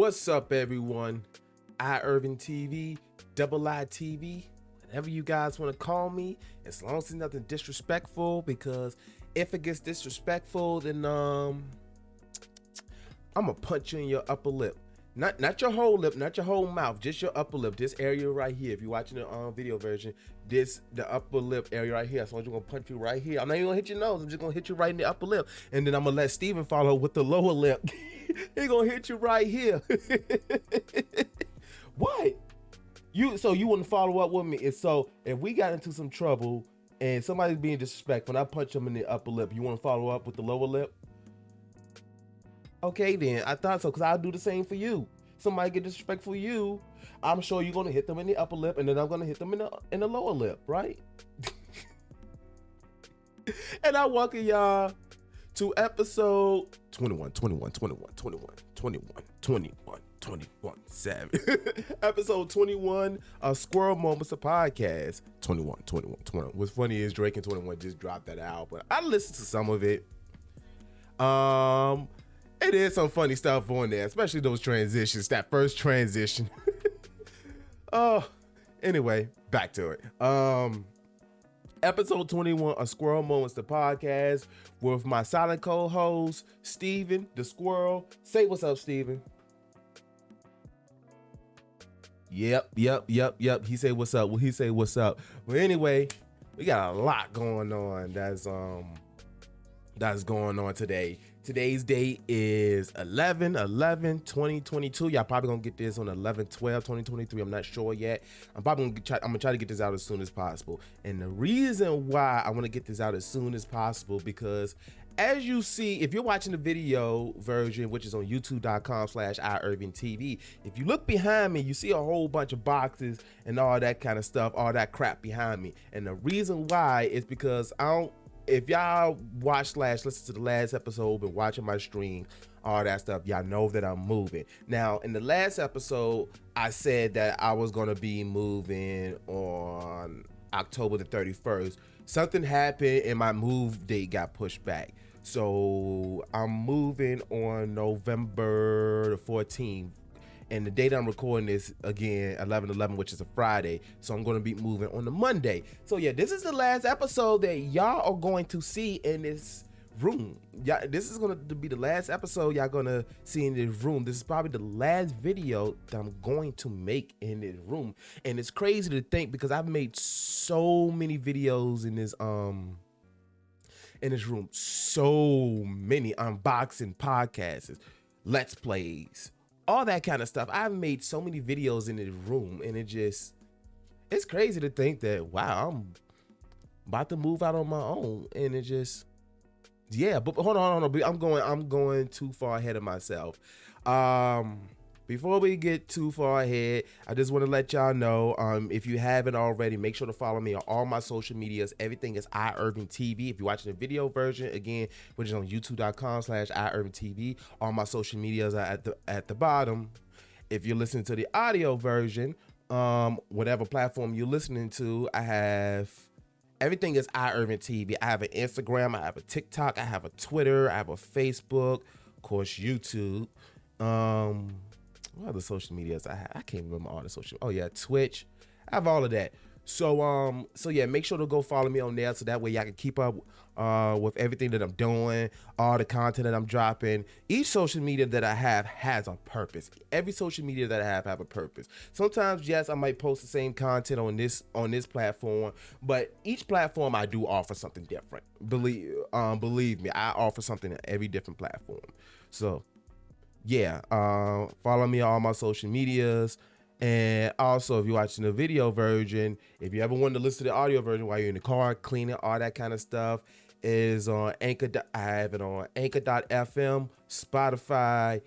What's up, everyone? Irving TV, Double I TV, whatever you guys want to call me, as long as it's nothing disrespectful, because if it gets disrespectful, then I'm gonna punch you in your upper lip. Not your whole lip, not your whole mouth, just your upper lip. This area right here. If you're watching the video version, the upper lip area right here. So I'm just gonna punch you right here. I'm not even gonna hit your nose. I'm just gonna hit you right in the upper lip, and then I'm gonna let Steven follow with the lower lip. He gonna hit you right here. What? So you wouldn't follow up with me? And so if we got into some trouble and somebody's being disrespectful, and I punch them in the upper lip, you want to follow up with the lower lip? Okay, then I thought so, because I'll do the same for you. Somebody get disrespectful for you, I'm sure you're gonna hit them in the upper lip, and then I'm gonna hit them in the lower lip, right? And I welcome y'all to episode 21, 7. Episode 21 of Squirrel Moments of Podcast. 21. What's funny is Drake and 21 just dropped that out, but I listened to some of it. It is some funny stuff on there, especially those transitions, that first transition. Anyway, back to it. Episode 21 of Squirrel Moments, the podcast, with my silent co-host, Steven, the Squirrel. Say what's up, Steven. Yep. He say what's up. Well, he say what's up. Well, anyway, we got a lot going on that's going on today. Today's date is 11/11/2022. Y'all probably gonna get this on 11/12/2023. I'm not sure yet. I'm gonna try to get this out as soon as possible. And the reason why I want to get this out as soon as possible, because as you see, if you're watching the video version, which is on youtube.com/iIrvingTV, if you look behind me, you see a whole bunch of boxes and all that kind of stuff, all that crap behind me. And the reason why is because if y'all listen to the last episode, been watching my stream, all that stuff, y'all know that I'm moving. Now, in the last episode, I said that I was gonna be moving on October the 31st. Something happened and my move date got pushed back. So I'm moving on November the 14th. And the date I'm recording is, again, 11/11, which is a Friday. So I'm going to be moving on the Monday. So yeah, this is the last episode that y'all are going to see in this room. This is going to be the last episode y'all going to see in this room. This is probably the last video that I'm going to make in this room. And it's crazy to think, because I've made so many videos in this room. So many unboxing podcasts, let's plays, all that kind of stuff. I've made so many videos in this room, and it's crazy to think that, wow, I'm about to move out on my own, and but hold on, I'm going too far ahead of myself. Before we get too far ahead, I just want to let y'all know, if you haven't already, make sure to follow me on all my social medias. Everything is iIrvingTV. If you're watching the video version, again, which is on youtube.com/iIrvingTV, all my social medias are at the bottom. If you're listening to the audio version, whatever platform you're listening to, I have everything is iIrvingTV. I have an Instagram, I have a TikTok, I have a Twitter, I have a Facebook, of course, YouTube. What other social medias I have? I can't remember all the social. Oh yeah, Twitch. I have all of that. So yeah, make sure to go follow me on there, so that way y'all can keep up with everything that I'm doing, all the content that I'm dropping. Each social media that I have has a purpose. Every social media that I have a purpose. Sometimes, yes, I might post the same content on this platform, but each platform I do offer something different. Believe me, I offer something on every different platform. So yeah, follow me on all my social medias. And also, if you're watching the video version, if you ever want to listen to the audio version while you're in the car, cleaning, all that kind of stuff, is on Anchor. I have it on Anchor.fm, Spotify,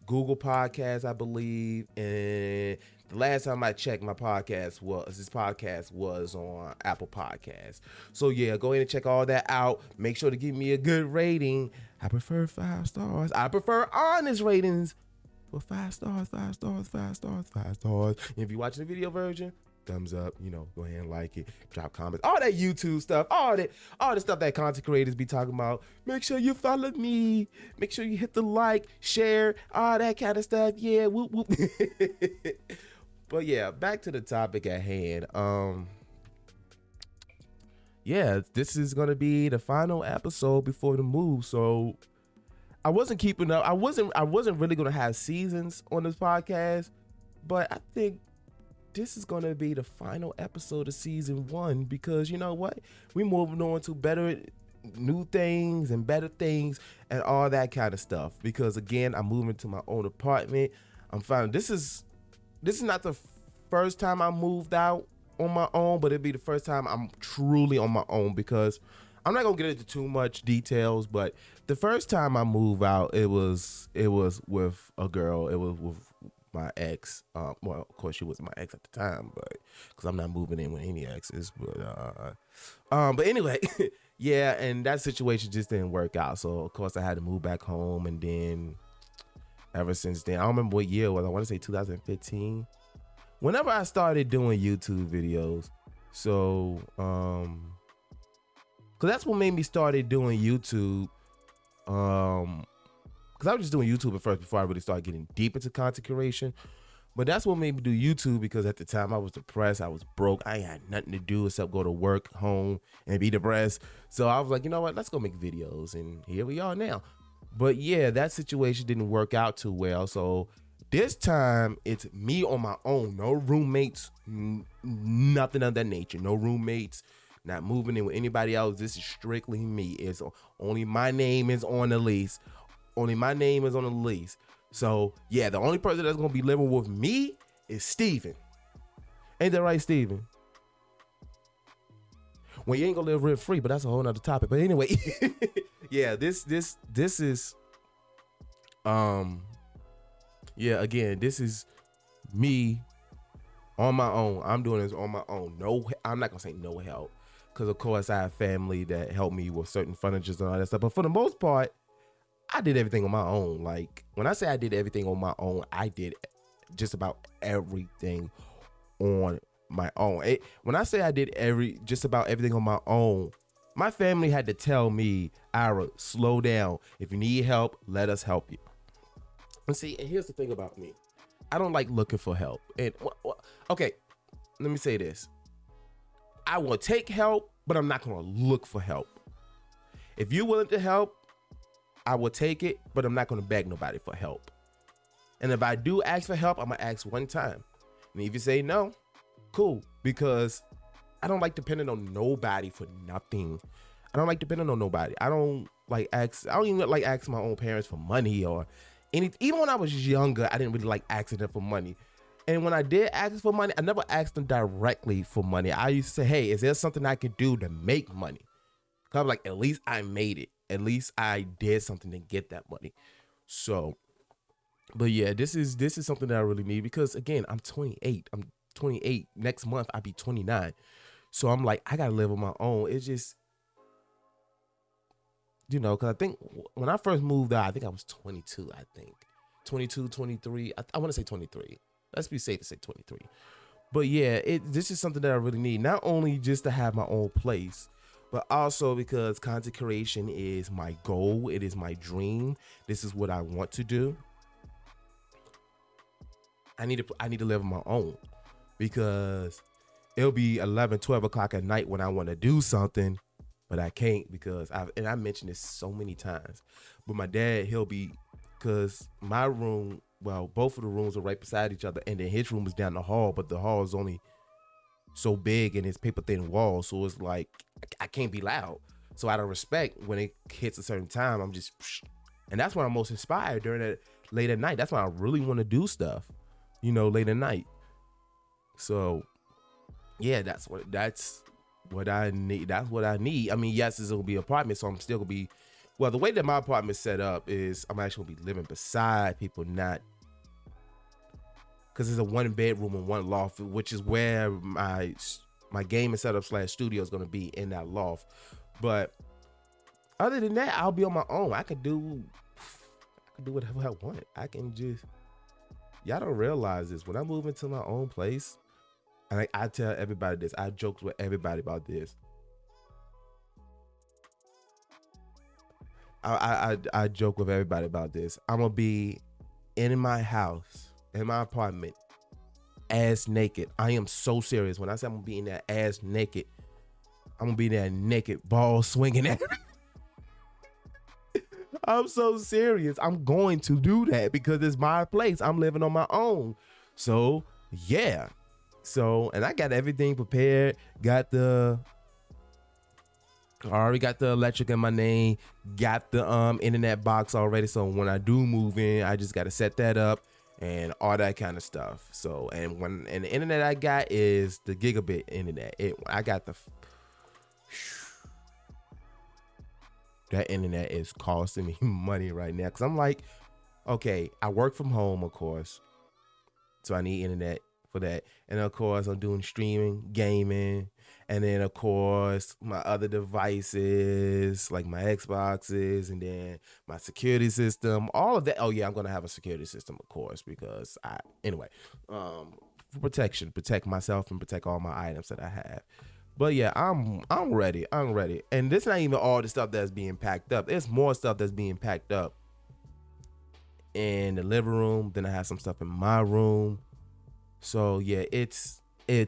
Google Podcasts, I believe. And the last time I checked, this podcast was on Apple Podcasts. So yeah, go ahead and check all that out. Make sure to give me a good rating. I prefer 5 stars. I prefer honest ratings. Well, 5 stars. If you're watching the video version, thumbs up, go ahead and like it, drop comments, all that YouTube stuff, all the stuff that content creators be talking about. Make sure you follow me, make sure you hit the like, share, all that kind of stuff. Yeah, whoop whoop. But yeah, back to the topic at hand. Yeah, this is gonna be the final episode before the move. So I wasn't keeping up. I wasn't really gonna have seasons on this podcast, but I think this is gonna be the final episode of season 1, because you know what? We moving on to better, new things and better things and all that kind of stuff. Because again, I'm moving to my own apartment. I'm finding this is not the first time I moved out on my own, but it'd be the first time I'm truly on my own, because I'm not gonna get into too much details, but the first time I moved out, it was with a girl. It was with my ex. Well, of course, she wasn't my ex at the time, but because I'm not moving in with any exes. But anyway, yeah, and that situation just didn't work out. So of course, I had to move back home, and then ever since then, I don't remember what year it was. I want to say 2015. Whenever I started doing YouTube videos, so because that's what made me started doing YouTube. Because I was just doing YouTube at first before I really started getting deep into content creation. But that's what made me do YouTube, because at the time I was depressed, I was broke, I had nothing to do except go to work, home, and be depressed. So I was like, you know what, let's go make videos, and here we are now. But yeah, that situation didn't work out too well. So this time it's me on my own, no roommates, nothing of that nature, no roommates. Not moving in with anybody else. This is strictly me. It's only my name is on the lease. Only my name is on the lease. So yeah, the only person that's gonna be living with me is Steven. Ain't that right, Steven? Well, you ain't gonna live rent free, but that's a whole nother topic. But anyway, yeah, this is yeah, again, this is me on my own. I'm doing this on my own. No, I'm not gonna say no help, because of course I have family that help me with certain furnitures and all that stuff. But for the most part, I did everything on my own. Like, when I say I did everything on my own, I did just about everything on my own. When I say I did just about everything on my own, my family had to tell me, Ira, slow down. If you need help, let us help you. And see, and here's the thing about me. I don't like looking for help. And okay, let me say this. I will take help, but I'm not going to look for help. If you're willing to help, I will take it, but I'm not going to beg nobody for help. And if I do ask for help, I'm going to ask one time. And if you say no, cool, because I don't like depending on nobody for nothing. I don't like depending on nobody. I don't even like asking my own parents for money or anything. Even when I was younger, I didn't really like asking them for money. And when I did ask for money, I never asked them directly for money. I used to say, hey, is there something I could do to make money? Because I'm like, at least I made it. At least I did something to get that money. So, but yeah, this is something that I really need, because again, I'm 28. I'm 28. Next month, I'll be 29. So I'm like, I got to live on my own. It's just, because I think when I first moved out, I think I was 22, I think. 22, 23. I want to say 23. Let's be safe to say 23. But yeah, this is something that I really need. Not only just to have my own place, but also because content creation is my goal. It is my dream. This is what I want to do. I need to live on my own, because it'll be 11, 12 o'clock at night when I want to do something, but I can't, because I mentioned this so many times, but my dad, because my room, well, both of the rooms are right beside each other, and then his room is down the hall, but the hall is only so big and it's paper thin walls, so it's like I can't be loud. So out of respect, when it hits a certain time, I'm just, and that's when I'm most inspired, during that late at night. That's when I really want to do stuff, late at night. So yeah, that's what I need. That's what I need. I mean, yes, this will be an apartment, so I'm still gonna be, well, the way that my apartment's set up is I'm actually gonna be living beside people, not, because it's a 1-bedroom and 1 loft, which is where my gaming setup / studio is going to be, in that loft. But other than that, I'll be on my own. I can do whatever I want. I can just, y'all don't realize this. When I move into my own place, I tell everybody this. I joked with everybody about this. I joke with everybody about this. I'm gonna be in my house, in my apartment, ass naked. I am so serious. When I say I'm gonna be in there ass naked, I'm gonna be there naked, ball swinging at I'm so serious. I'm going to do that because it's my place. I'm living on my own. So yeah. So, and I got everything prepared. I already got the electric in my name. Got the internet box already. So when I do move in, I just got to set that up and all that kind of stuff. So, and the internet I got is the gigabit internet. I got that internet is costing me money right now. Cause I'm like, okay, I work from home, of course. So I need internet for that. And of course, I'm doing streaming, gaming. And then, of course, my other devices, like my Xboxes, and then my security system, all of that. Oh, yeah, I'm going to have a security system, of course, because for protection, protect myself and protect all my items that I have. But yeah, I'm ready. I'm ready. And this not even all the stuff that's being packed up. There's more stuff that's being packed up in the living room. Then I have some stuff in my room. So yeah, it's I'm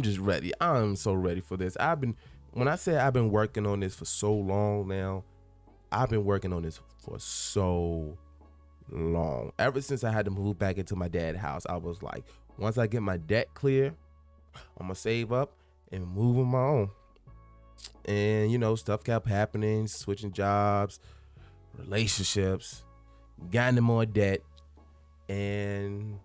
just ready. I'm so ready for this. When I say I've been working on this for so long now, I've been working on this for so long. Ever since I had to move back into my dad's house, I was like, once I get my debt clear, I'm gonna save up and move on my own. And stuff kept happening, switching jobs, relationships, got into more debt, and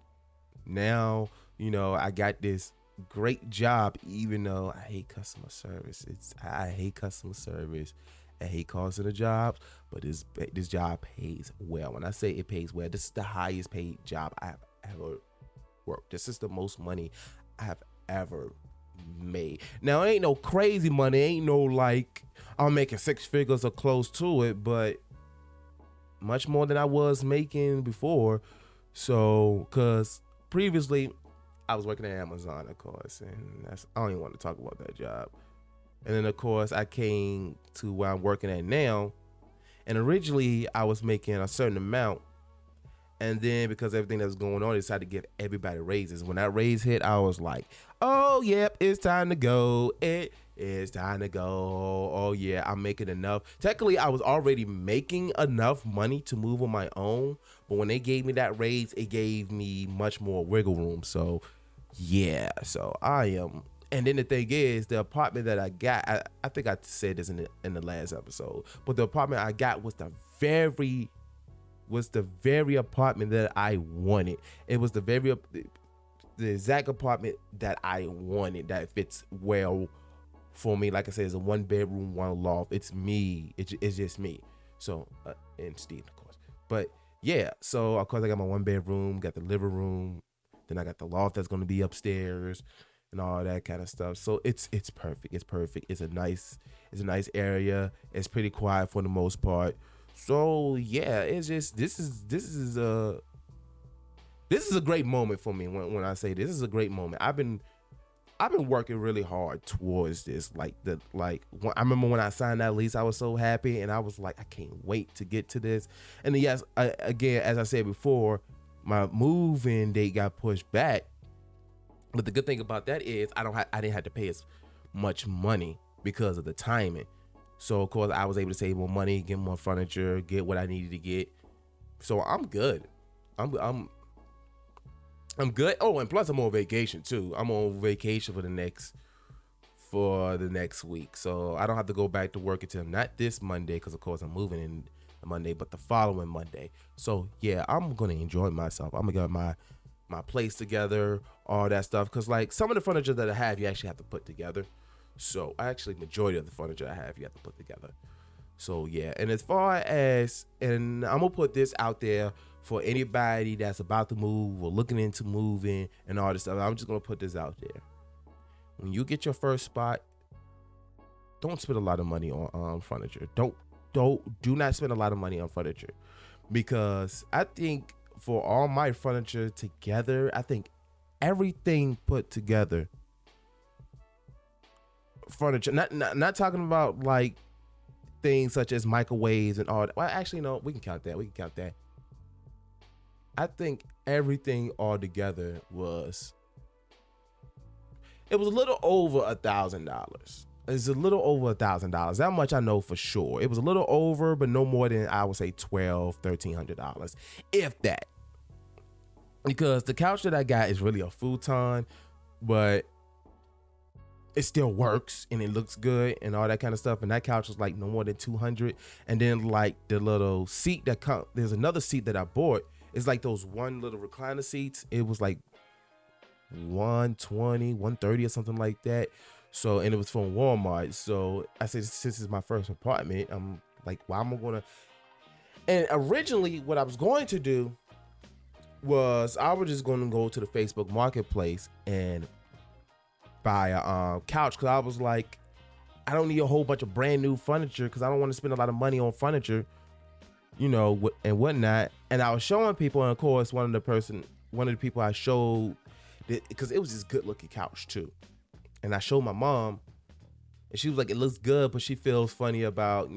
now I got this great job, even though I hate customer service. I hate customer service. I hate calls to the jobs, but this job pays well. When I say it pays well, this is the highest paid job I have ever worked. This is the most money I have ever made. Now, it ain't no crazy money. It ain't no like I'm making six figures or close to it, but much more than I was making before. So, because previously I was working at Amazon, of course, and I don't even want to talk about that job. And then, of course, I came to where I'm working at now, and originally I was making a certain amount, and then because everything that was going on, I decided to give everybody raises. When that raise hit, I was like, oh, yep, it's time to go. It is time to go. Oh, yeah, I'm making enough. Technically, I was already making enough money to move on my own, but when they gave me that raise, it gave me much more wiggle room. So, yeah, so I am. And then the thing is, the apartment that I got, I think I said this in the last episode, but the apartment I got was the very apartment that I wanted. It was the exact apartment that I wanted, that fits well for me. Like I said, it's a 1-bedroom, 1 loft. It's me. It's just me. So, and Steve, of course. But yeah, so of course I got my 1-bedroom, got the living room, then I got the loft that's going to be upstairs and all that kind of stuff. So it's perfect. It's perfect. It's a nice area. It's pretty quiet for the most part. So yeah, it's just this is a great moment for me when I say this is a great moment. I've been working really hard towards this. I remember when I signed that lease, I was so happy, and I was like, I can't wait to get to this. And then, yes, again, as I said before, my move-in date got pushed back. But the good thing about that is I didn't have to pay as much money because of the timing. So of course I was able to save more money, get more furniture, get what I needed to get. So I'm good. I'm good. Oh, and plus I'm on vacation too. I'm on vacation for the next week. So I don't have to go back to work until not this Monday, because of course I'm moving in Monday, but the following Monday. So yeah, I'm gonna enjoy myself. I'm gonna get my place together, all that stuff, because like some of the furniture that I have, you actually have to put together. So majority of the furniture I have, you have to put together. So yeah, and as far as, and I'm gonna put this out there for anybody that's about to move or looking into moving and all this stuff, I'm just gonna put this out there. When you get your first spot, don't spend a lot of money on furniture. Do not spend a lot of money on furniture, because I think for all my furniture together, I think everything put together, furniture, not talking about like things such as microwaves and all that. Well, actually, no, we can count that. I think everything all together it was a little over $1,000. It's a little over $1,000. That much I know for sure. It was a little over, but no more than, I would say, $1,300, if that. Because the couch that I got is really a futon, but it still works and it looks good and all that kind of stuff. And that couch was like no more than $200. And then like the little seat there's another seat that I bought. It's like those one little recliner seats. It was like $120, $130 or something like that. So, and it was from Walmart. So I said, since it's my first apartment, I'm like, why am I gonna? And originally what I was going to do was I was just going to go to the Facebook Marketplace and buy a couch, because I was like, I don't need a whole bunch of brand new furniture, because I don't want to spend a lot of money on furniture, and whatnot. And I was showing people, and of course one of the people I showed, because it was this good looking couch too, and I showed my mom, and she was like, it looks good, but she feels funny about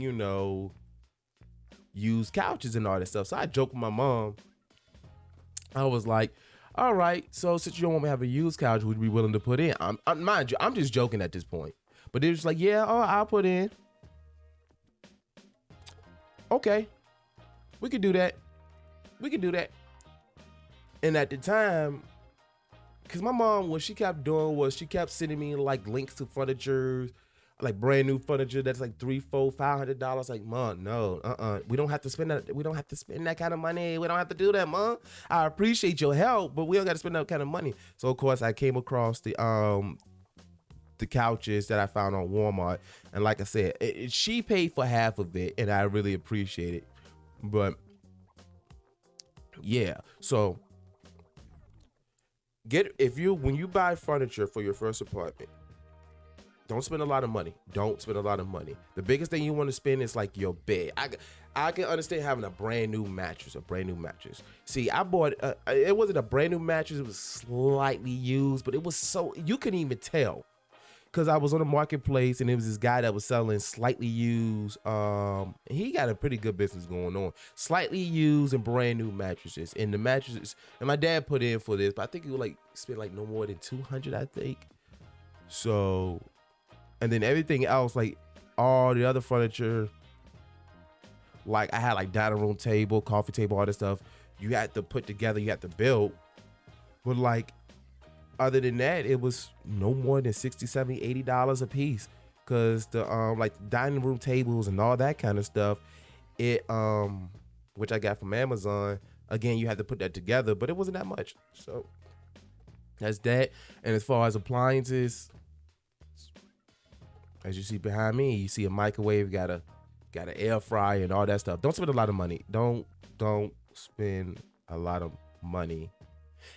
used couches and all that stuff. So I joked with my mom. I was like, all right, so since you don't want me to have a used couch, would you be willing to put in? Mind you, I'm just joking at this point. But they was like, yeah, I'll put in. Okay, we could do that. And at the time, because my mom, what she kept doing was she kept sending me like links to furniture, like brand new furniture that's like $300, $400, $500. Like, Mom, no, we don't have to spend that. We don't have to spend that kind of money. We don't have to do that, Mom. I appreciate your help, but we don't got to spend that kind of money. So of course I came across the couches that I found on Walmart, and like I said, she paid for half of it, and I really appreciate it. But yeah, so when you buy furniture for your first apartment, don't spend a lot of money. The biggest thing you want to spend is like your bed. I can understand having a brand new mattress. See, I bought it wasn't a brand new mattress. It was slightly used, but it was so, you couldn't even tell, because I was on the marketplace and it was this guy that was selling slightly used. He got a pretty good business going on. Slightly used and brand new mattresses. And the mattresses, and my dad put in for this, but I think he would like spend like no more than $200, I think. So, and then everything else, like all the other furniture, like I had like dining room table, coffee table, all this stuff, you had to put together, you had to build. But like, other than that, it was no more than $60, $70, $80 a piece. Cause the like dining room tables and all that kind of stuff, it which I got from Amazon, again, you had to put that together, but it wasn't that much. So that's that. And as far as appliances, as you see behind me, you see a microwave, got an air fryer and all that stuff. Don't spend a lot of money. Don't spend a lot of money.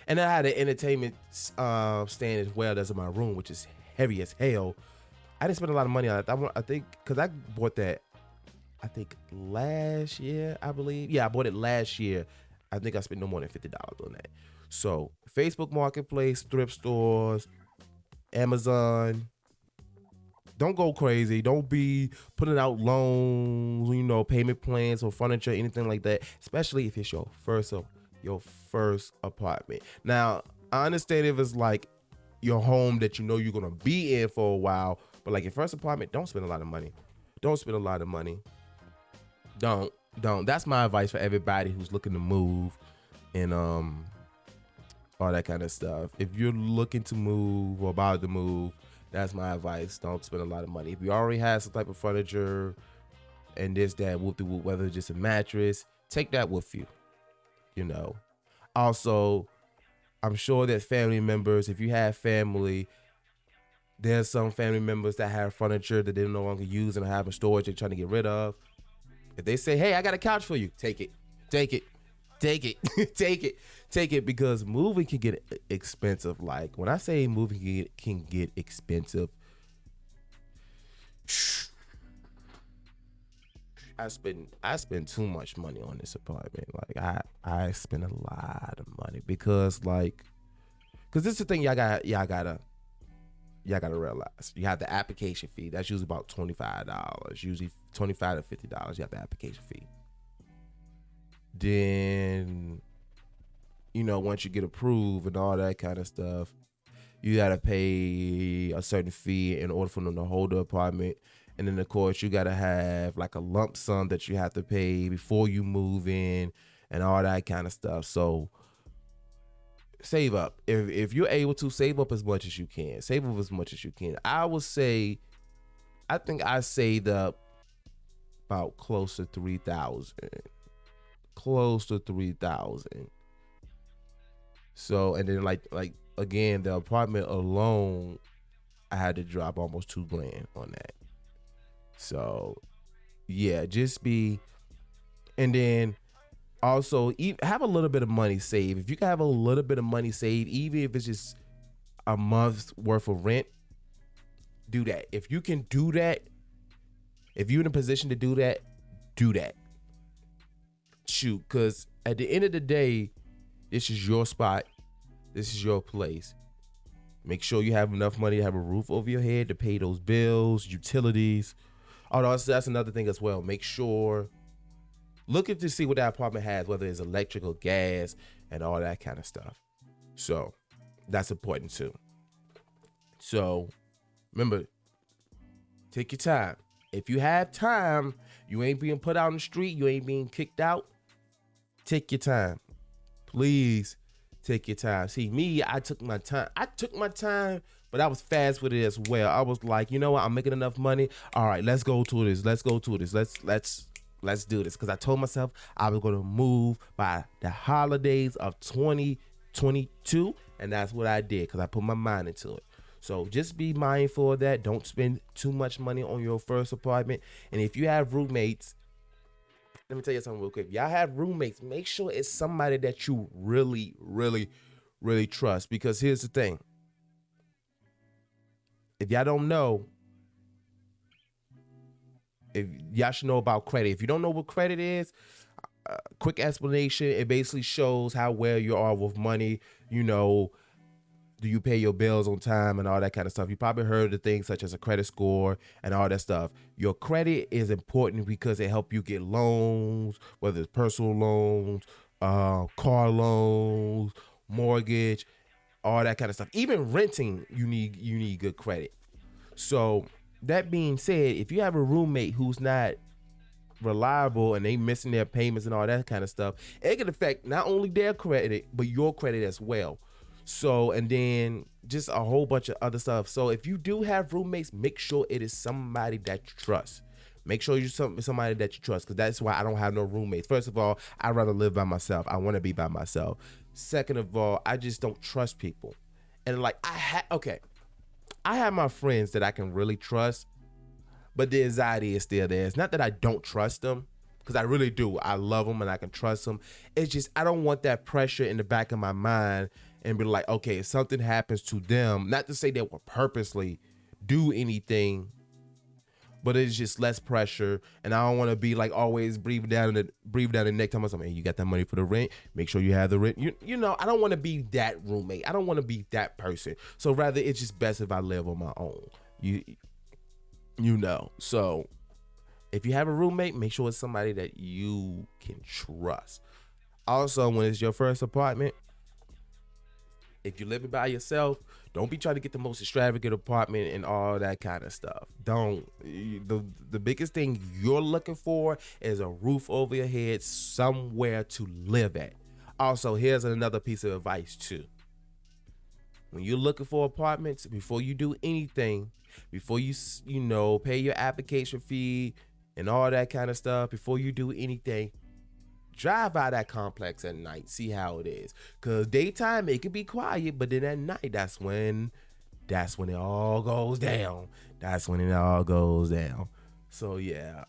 And I had an entertainment stand as well that's in my room, which is heavy as hell. I didn't spend a lot of money on it. I think because I bought that, I think last year, I believe. Yeah, I bought it last year. I think I spent no more than $50 on that. So Facebook Marketplace, thrift stores, Amazon. Don't go crazy. Don't be putting out loans, payment plans or furniture, anything like that. Especially if it's your first apartment. Now, I understand if it's like your home that you're gonna be in for a while, but like your first apartment, don't spend a lot of money. Don't. That's my advice for everybody who's looking to move and all that kind of stuff. If you're looking to move or about to move, that's my advice. Don't spend a lot of money. If you already have some type of furniture and this, that, whoop-de-whoop, whether it's just a mattress, take that with you. Also, I'm sure that family members, if you have family, there's some family members that have furniture that they no longer use and have in storage they're trying to get rid of. If they say, hey, I got a couch for you, take it. Because moving can get expensive. Like when I say moving can get expensive, I spend too much money on this apartment. Like I spend a lot of money because this is the thing y'all gotta realize. You have the application fee. That's usually about $25. Usually $25 to $50. You have the application fee. Then, once you get approved and all that kind of stuff, you gotta pay a certain fee in order for them to hold the apartment. And then of course you gotta have like a lump sum that you have to pay before you move in and all that kind of stuff. So save up. If you're able to, save up as much as you can. Save up as much as you can. I would say, I think I saved up about close to 3,000. Close to 3,000. So, and then like again, the apartment alone, I had to drop almost $2,000 on that. So yeah, and then also have a little bit of money saved. If you can have a little bit of money saved, even if it's just a month's worth of rent, do that. If you can do that, if you're in a position to do that, do that. Shoot, because at the end of the day, this is your spot. This is your place. Make sure you have enough money to have a roof over your head to pay those bills, utilities. Oh, that's another thing as well. Make sure, look to see what that apartment has, whether it's electric or gas and all that kind of stuff. So that's important too. So remember, take your time. If you have time, you ain't being put out on the street, you ain't being kicked out. Take your time. Please take your time. See, me, I took my time, but I was fast with it as well. I was like, you know what? I'm making enough money. All right, let's go to this. Let's do this. Let's do this. Because I told myself I was going to move by the holidays of 2022, and that's what I did because I put my mind into it. So just be mindful of that. Don't spend too much money on your first apartment. And if you have roommates, let me tell you something real quick. If y'all have roommates, make sure it's somebody that you really, really, really trust. Because here's the thing. If y'all don't know, if y'all should know about credit. If you don't know what credit is, quick explanation. It basically shows how well you are with money. Do you pay your bills on time and all that kind of stuff? You probably heard of things such as a credit score and all that stuff. Your credit is important because it helps you get loans, whether it's personal loans, car loans, mortgage, all that kind of stuff. Even renting, you need good credit. So that being said, if you have a roommate who's not reliable and they missing their payments and all that kind of stuff, it can affect not only their credit but your credit as well. So, and then just a whole bunch of other stuff. So if you do have roommates, make sure it is somebody that you trust. Make sure you're somebody that you trust, because that's why I don't have no roommates. First of all, I'd rather live by myself. I want to be by myself. Second of all, I just don't trust people. And like I have my friends that I can really trust, but the anxiety is still there. It's not that I don't trust them, because I really do. I love them and I can trust them. It's just I don't want that pressure in the back of my mind and be like, okay, if something happens to them, not to say they will purposely do anything, but it's just less pressure. And I don't want to be like always breathe down the neck, telling myself, man, you got that money for the rent, make sure you have the rent. You know, I don't want to be that roommate. I don't want to be that person. So rather, it's just best if I live on my own. So if you have a roommate, make sure it's somebody that you can trust. Also, when it's your first apartment, if you're living by yourself, don't be trying to get the most extravagant apartment and all that kind of stuff. Don't. The biggest thing you're looking for is a roof over your head, somewhere to live at. Also, here's another piece of advice too. When you're looking for apartments, before you do anything, before you pay your application fee and all that kind of stuff, before you do anything, drive by that complex at night, see how it is. Cause daytime it can be quiet, but then at night that's when it all goes down. So yeah,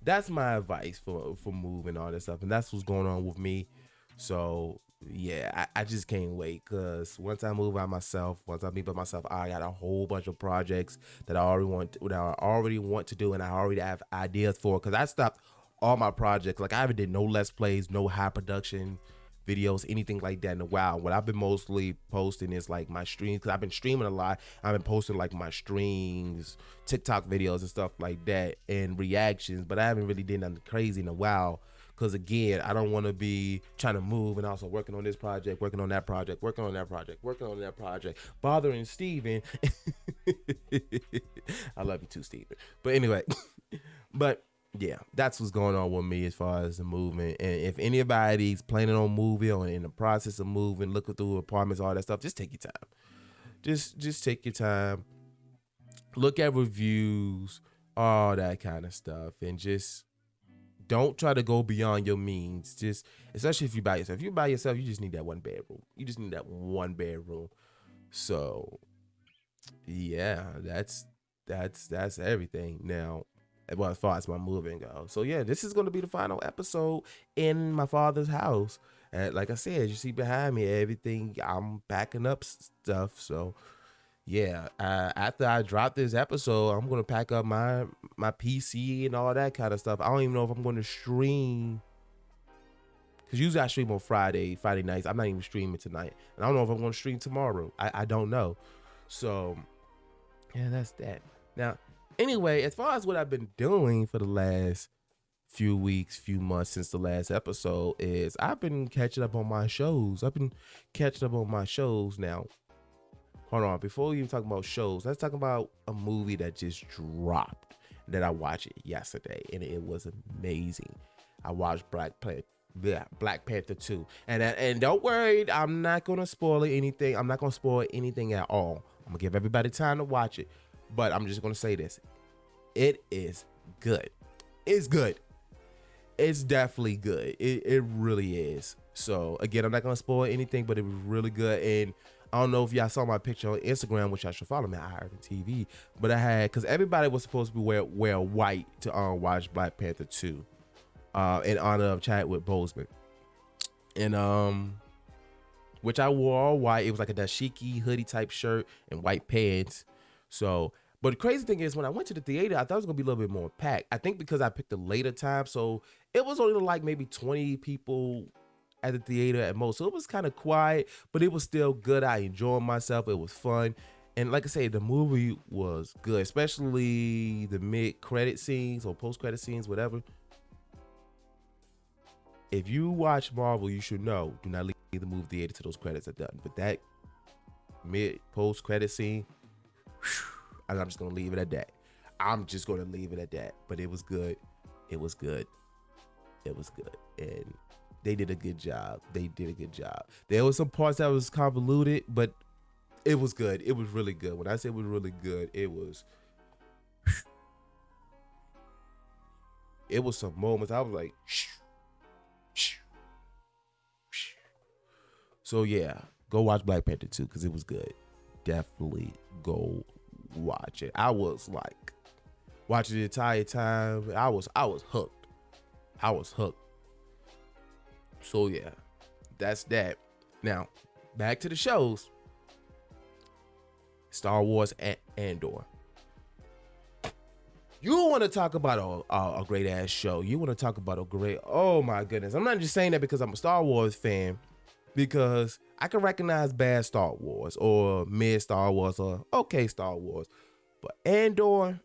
that's my advice for moving all this stuff, and that's what's going on with me. So yeah, I just can't wait because once I move by myself, once I be by myself, I got a whole bunch of projects that I already want to do, and I already have ideas for. Because I stopped all my projects. Like I haven't did no let's plays, no high production videos, anything like that in a while. What I've been mostly posting is like my streams because I've been streaming a lot. I've been posting like my streams, TikTok videos and stuff like that, and reactions. But I haven't really did nothing crazy in a while. Because again, I don't want to be trying to move and also working on this project, working on that project, working on that project, working on that project, bothering Steven. I love you too, Steven. But anyway, but yeah, that's what's going on with me as far as the movement. And if anybody's planning on moving or in the process of moving, looking through apartments, all that stuff, just take your time. Just take your time. Look at reviews, all that kind of stuff, and just don't try to go beyond your means. Just, especially if you by yourself. If you by yourself, you just need that one bedroom. You just need that one bedroom. So, yeah, that's everything. Now, well, as far as my moving goes. So yeah, this is going to be the final episode in my father's house. And like I said, you see behind me, everything, I'm packing up stuff. So yeah, after I drop this episode, I'm gonna pack up my PC and all that kind of stuff. I don't even know if I'm gonna stream, because usually I stream on Friday nights. I'm not even streaming tonight, and I don't know if I'm gonna stream tomorrow. I don't know. So yeah, that's that. Now, anyway, as far as what I've been doing for the last few weeks, few months since the last episode is I've been catching up on my shows. Now. Hold on, before we even talk about shows, let's talk about a movie that just dropped that I watched it yesterday, and it was amazing. I watched Black Panther 2. And don't worry, I'm not gonna spoil anything. I'm not gonna spoil anything at all. I'm gonna give everybody time to watch it. But I'm just gonna say this. It is good. It's good. It's definitely good. It really is. So again, I'm not gonna spoil anything, but it was really good. And I don't know if y'all saw my picture on Instagram, which I should follow me at Irving TV. But I had, because everybody was supposed to be wear white to watch Black Panther 2 in honor of Chadwick Boseman. And which I wore all white. It was like a dashiki hoodie type shirt and white pants. So, but the crazy thing is when I went to the theater, I thought it was gonna be a little bit more packed. I think because I picked a later time, so it was only like maybe 20 people at the theater at most. So it was kind of quiet, but it was still good. I enjoyed myself. It was fun. And like I say, the movie was good, especially the mid-credit scenes or post-credit scenes, whatever. If you watch Marvel, you should know, do not leave the movie theater till those credits are done. But that mid-post-credit scene, and I'm just going to leave it at that. But it was good. It was good. And they did a good job. There was some parts that was convoluted, but it was good. It was really good. When I say it was really good, it was some moments I was like, so yeah, go watch Black Panther 2 because it was good. Definitely go watch it. I was like watching the entire time. I was hooked. So yeah, that's that. Now, back to the shows. Star Wars Andor. You want to talk about a great ass show. You want to talk about oh my goodness. I'm not just saying that because I'm a Star Wars fan, because I can recognize bad Star Wars or mid Star Wars or okay Star Wars. But Andor,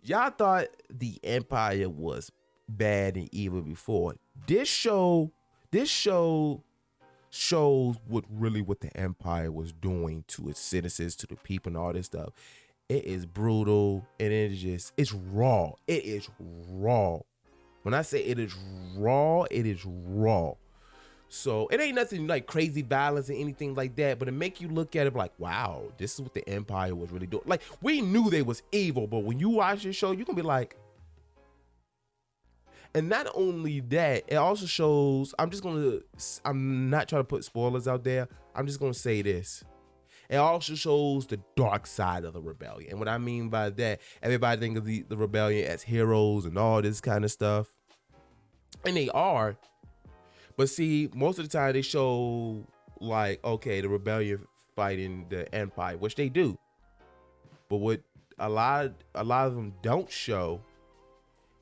y'all thought the Empire was bad and evil before. This show shows what the Empire was doing to its citizens, to the people and all this stuff. It is brutal and it's raw. It is raw. When I say it is raw, it is raw. So it ain't nothing like crazy violence and anything like that, but it make you look at it like, wow, this is what the Empire was really doing. Like, we knew they was evil, but when you watch this show, you're gonna be like, and not only that, it also shows, I'm not trying to put spoilers out there. I'm just gonna say this. It also shows the dark side of the rebellion. And what I mean by that, everybody think of the rebellion as heroes and all this kind of stuff. And they are. But see, most of the time they show like, okay, the rebellion fighting the Empire, which they do. But what a lot of them don't show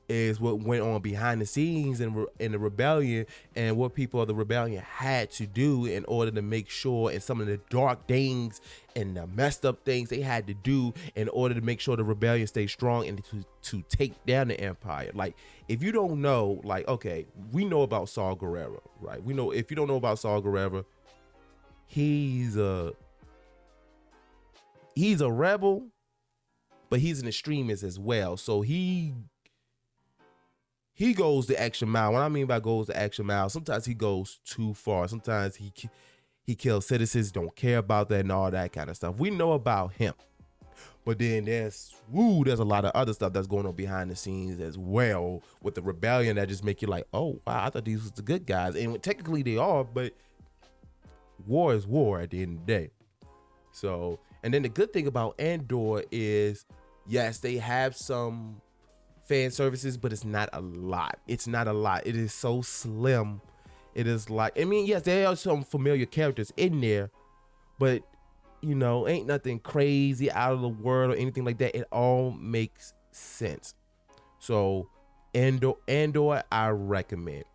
is what went on behind the scenes in the rebellion, and what people of the rebellion had to do in order to make sure, and some of the dark things and the messed up things they had to do in order to make sure the rebellion stayed strong and to take down the Empire. Like, if you don't know, like, okay, we know about Saul Guerrero, right? We know, if you don't know about Saul Guerrero, he's a rebel, but he's an extremist as well. So he goes the extra mile. What I mean by goes the extra mile, sometimes he goes too far. Sometimes he kills citizens, don't care about that and all that kind of stuff. We know about him. But then there's a lot of other stuff that's going on behind the scenes as well with the rebellion that just make you like, oh, wow, I thought these was the good guys. And technically they are, but war is war at the end of the day. So, and then the good thing about Andor is, yes, they have some fan services, but it's not a lot. It's not a lot. It is so slim. It is like, I mean, yes, there are some familiar characters in there, but you know, ain't nothing crazy out of the world or anything like that. It all makes sense. So Andor, I recommend.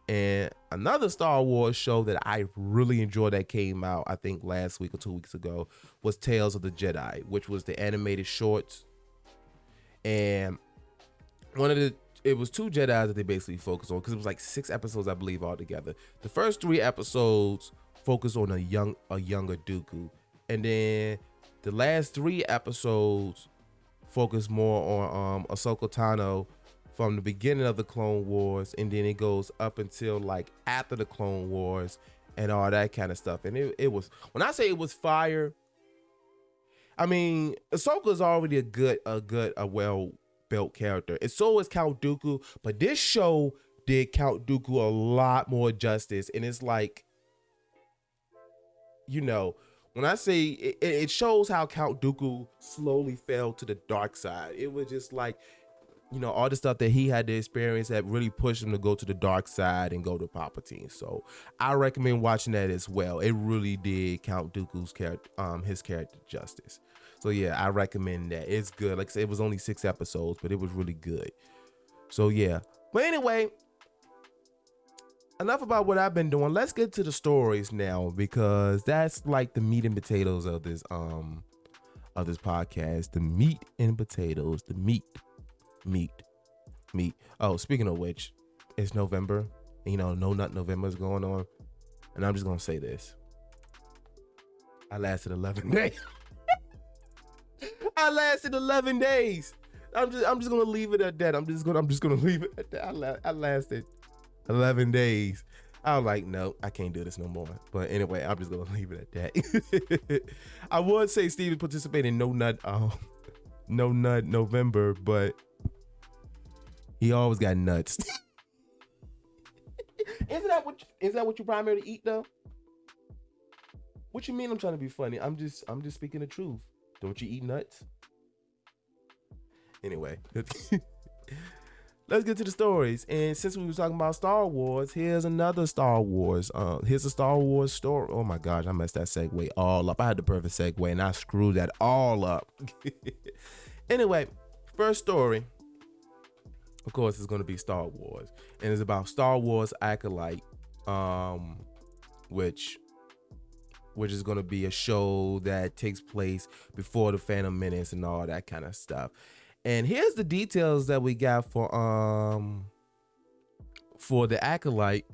And another Star Wars show that I really enjoyed that came out, I think last week or 2 weeks ago, was Tales of the Jedi, which was the animated shorts. And it was 2 Jedis that they basically focused on, because it was like 6 episodes, I believe, altogether. The first 3 episodes focus on a younger Dooku, and then the last 3 episodes focus more on Ahsoka Tano from the beginning of the Clone Wars, and then it goes up until like after the Clone Wars and all that kind of stuff. And it was, when I say it was fire, I mean, Ahsoka's already a well-built character, and so is Count Dooku. But this show did Count Dooku a lot more justice, and it's like, you know, when I say it shows how Count Dooku slowly fell to the dark side. It was just like, you know, all the stuff that he had to experience that really pushed him to go to the dark side and go to Palpatine. So I recommend watching that as well. It really did Count Dooku's his character justice. So yeah, I recommend that. It's good. Like I said, it was only 6 episodes, but it was really good. So yeah. But anyway, enough about what I've been doing. Let's get to the stories now, because that's like the meat and potatoes of this podcast. The meat and potatoes. The meat. Oh, speaking of which, it's November. You know, No Nut November is going on, and I'm just gonna say this: I lasted 11 days. I lasted 11 days. I'm just gonna leave it at that. I'm just gonna leave it at that. I lasted 11 days. I was like, no, I can't do this no more. But anyway, I'm just gonna leave it at that. I would say Steven participated in No Nut November, but he always got nuts. Is that what you primarily eat though? What you mean I'm trying to be funny? I'm just speaking the truth. Don't you eat nuts? Anyway, let's get to the stories. And since we were talking about Star Wars, here's another Star Wars. Here's a Star Wars story. Oh my gosh, I messed that segue all up. I had the perfect segue and I screwed that all up. Anyway, first story, of course, is going to be Star Wars, and it's about Star Wars Acolyte, which is going to be a show that takes place before the Phantom Menace and all that kind of stuff. And here's the details that we got for the Acolyte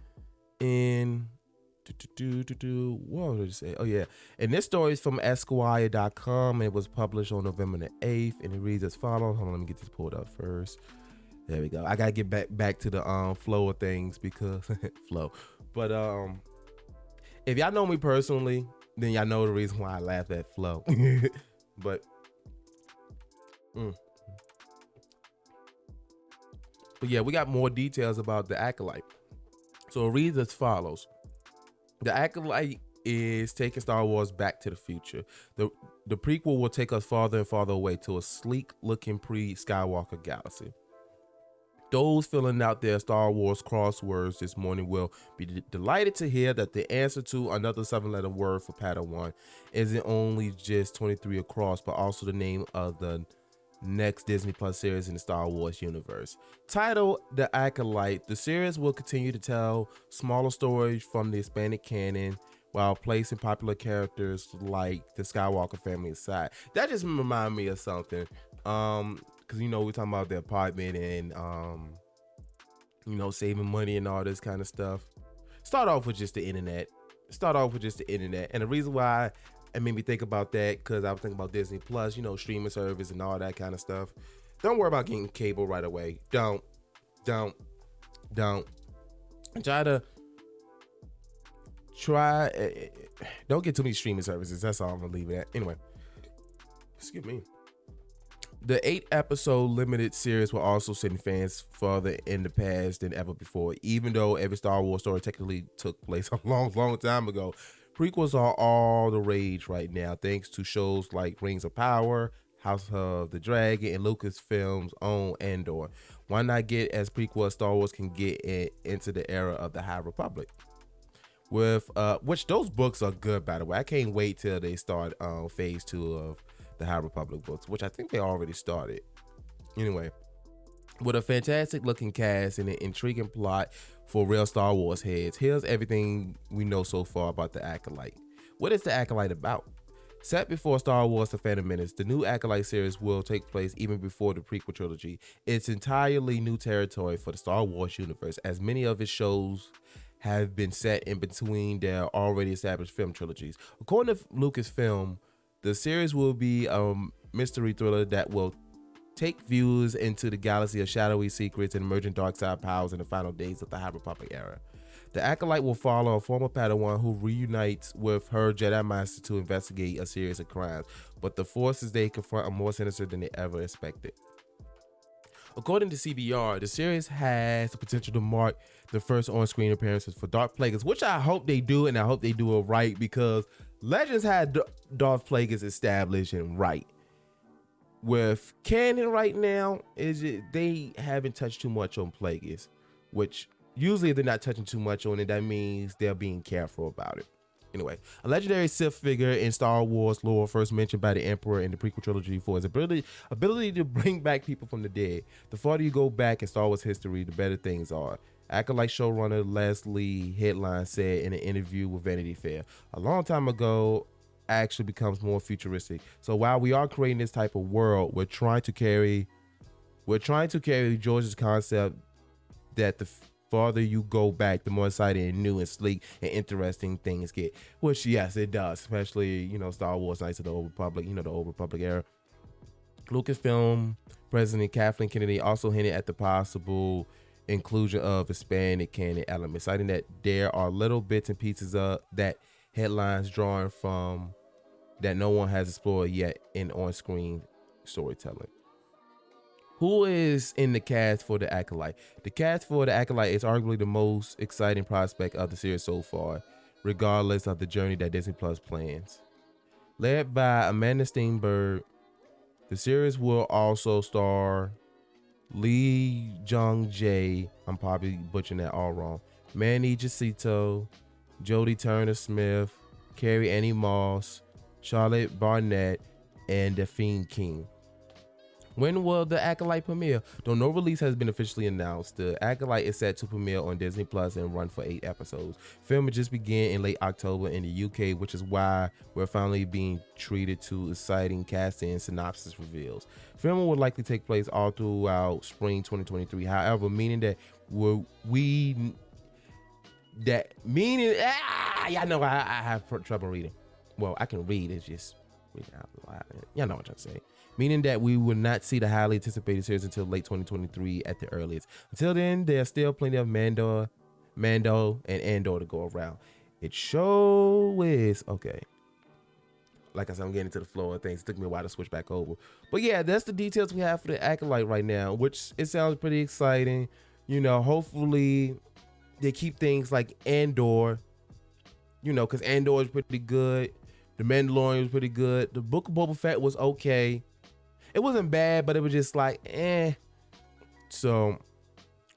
in what did I say? Oh yeah, and this story is from Esquire.com. It was published on November the 8th, and it reads as follows. Hold on, let me get this pulled up first. There we go. I gotta get back to the flow of things, because flow. But if y'all know me personally, then y'all know the reason why I laugh at flow. But yeah, we got more details about the Acolyte. So it reads as follows. The Acolyte is taking Star Wars back to the future. The prequel will take us farther and farther away to a sleek looking pre-Skywalker galaxy. Those filling out their Star Wars crosswords this morning will be delighted to hear that the answer to another 7-letter word for Padawan isn't only just 23 across, but also the name of the next Disney Plus series in the Star Wars universe. Titled The Acolyte, the series will continue to tell smaller stories from the expanded canon while placing popular characters like the Skywalker family aside. That just reminded me of something. Because we're talking about the apartment and saving money and all this kind of stuff. Start off with just the internet. And the reason why it made me think about that, because I was thinking about Disney Plus, streaming service and all that kind of stuff. Don't worry about getting cable right away. Don't. Don't get too many streaming services. That's all I'm gonna leave it at. Anyway, excuse me. The 8-episode limited series will also send fans further in the past than ever before. Even though every Star Wars story technically took place a long time ago, prequels are all the rage right now, thanks to shows like Rings of Power, House of the Dragon, and Lucasfilm's own Andor. Why not get as prequel as Star Wars can get into the era of the High Republic? With which those books are good, by the way. I can't wait till they start phase 2 of the High Republic books, which I think they already started. Anyway, with a fantastic looking cast and an intriguing plot for real Star Wars heads, here's everything we know so far about the Acolyte. What is the Acolyte about? Set before Star Wars The Phantom Menace, the new Acolyte series will take place even before the prequel trilogy. It's entirely new territory for the Star Wars universe, as many of its shows have been set in between their already established film trilogies. According to Lucasfilm, the series will be a mystery thriller that will take viewers into the galaxy of shadowy secrets and emerging dark side powers in the final days of the High Republic era. The Acolyte will follow a former Padawan who reunites with her Jedi Master to investigate a series of crimes, but the forces they confront are more sinister than they ever expected. According to CBR, the series has the potential to mark the first on-screen appearances for Darth Plagueis, which I hope they do, and I hope they do it right, because Legends had Darth Plagueis established and right. With canon right now, they haven't touched too much on Plagueis, which usually if they're not touching too much on it, that means they're being careful about it. Anyway, a legendary Sith figure in Star Wars lore, first mentioned by the Emperor in the prequel trilogy for his ability to bring back people from the dead. The farther you go back in Star Wars history, the better things are. Acolyte showrunner Leslie Headline said in an interview with Vanity Fair, a long time ago actually becomes more futuristic. So while we are creating this type of world, we're trying to carry George's concept that the farther you go back, the more exciting and new and sleek and interesting things get. Which, yes, it does. Especially, Star Wars Knights of the Old Republic, the Old Republic era. Lucasfilm President Kathleen Kennedy also hinted at the possible inclusion of Hispanic canon elements, citing that there are little bits and pieces of that headlines drawing from that no one has explored yet in on-screen storytelling. Who is in the cast for the Acolyte? The cast for the Acolyte is arguably the most exciting prospect of the series so far, regardless of the journey that Disney Plus plans. Led by Amanda Steinberg, the series will also star Lee Jung-jae, I'm probably butchering that all wrong, Manny Jacinto, Jodie Turner-Smith, Carrie Annie Moss, Charlotte Barnett, and Daphne King. When will the Acolyte premiere? Though no release has been officially announced, the Acolyte is set to premiere on Disney Plus and run for 8 episodes. Filming just began in late October in the UK, which is why we're finally being treated to exciting casting and synopsis reveals. Filming will likely take place all throughout spring 2023. However, meaning that y'all know I have trouble reading. Well, I can read, it's just reading out loud. Y'all know what I'm saying. Meaning that we will not see the highly anticipated series until late 2023 at the earliest. Until then, there's still plenty of Mando, and Andor to go around. It sure is. Okay. Like I said, I'm getting to the flow of things. It took me a while to switch back over. But yeah, that's the details we have for the Acolyte right now, which it sounds pretty exciting. Hopefully they keep things like Andor, because Andor is pretty good. The Mandalorian was pretty good. The Book of Boba Fett was okay. It wasn't bad, but it was just like, eh. So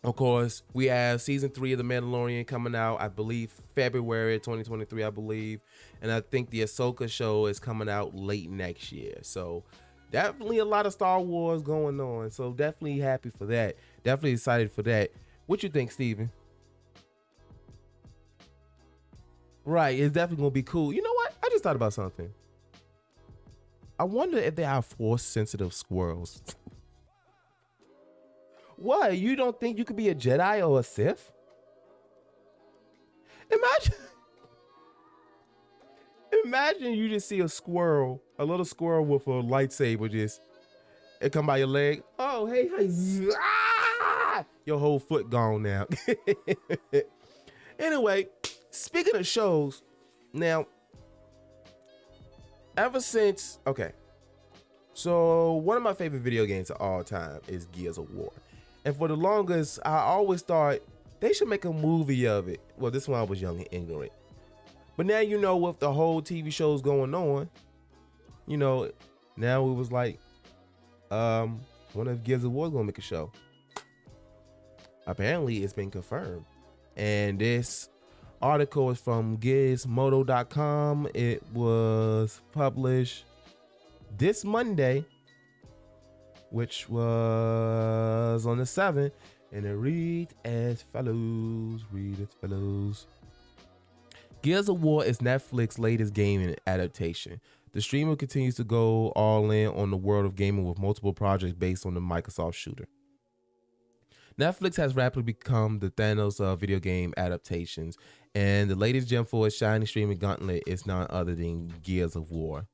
Of course, we have season 3 of The Mandalorian coming out, I believe, February 2023, I believe. And I think the Ahsoka show is coming out late next year. So definitely a lot of Star Wars going on. So definitely happy for that. Definitely excited for that. What you think, Steven? Right, it's definitely going to be cool. You know what? I just thought about something. I wonder if they are force-sensitive squirrels. What? You don't think you could be a Jedi or a Sith? Imagine, imagine you just see a squirrel, a little squirrel with a lightsaber, just it come by your leg. Oh, hey, hey, ah! Your whole foot gone now. Anyway, speaking of shows, now, ever since, okay, so one of my favorite video games of all time is Gears of War. And for the longest, I always thought they should make a movie of it. Well, this one I was young and ignorant. But now, you know, with the whole TV shows going on, you know, now it was like, one of Gears of War is gonna make a show. Apparently, it's been confirmed. And this article is from gizmodo.com. It was published this Monday, which was on the 7th, and it reads as follows. Gears of War is Netflix's latest gaming adaptation. The streamer continues to go all in on the world of gaming with multiple projects based on the Microsoft shooter. Netflix has rapidly become the Thanos of video game adaptations, and the latest gem for its shiny streaming gauntlet is none other than Gears of War.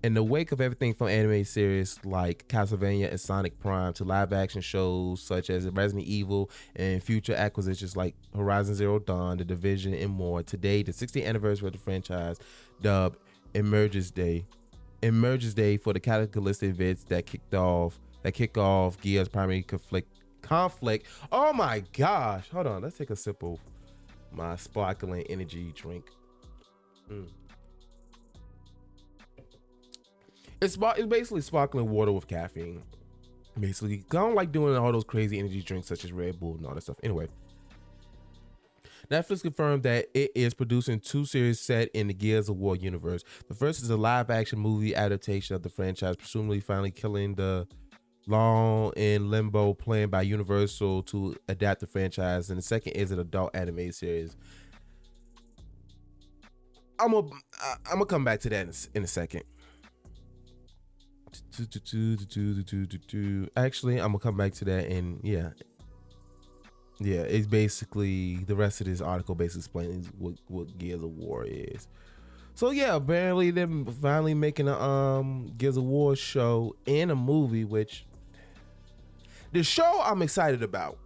In the wake of everything from anime series like Castlevania and Sonic Prime to live action shows such as Resident Evil and future acquisitions like Horizon Zero Dawn, The Division, and more, today the 60th anniversary of the franchise, dubbed Emergence Day for the cataclysmic events that kick off Gears' primary conflict. Oh my gosh! Hold on, let's take a sip of my sparkling energy drink. It's basically sparkling water with caffeine. Basically, I don't like doing all those crazy energy drinks such as Red Bull and all that stuff. Anyway, Netflix confirmed that it is producing 2 series set in the Gears of War universe. The first is a live-action movie adaptation of the franchise, presumably finally killing the long in limbo plan by Universal to adapt the franchise, and the second is an adult anime series. I'm gonna come back to that in a second. Actually, I'm gonna come back to that, and yeah, it's basically the rest of this article basically explaining what Gears of War is. So yeah, apparently they're finally making a Gears of War show and a movie, which the show I'm excited about.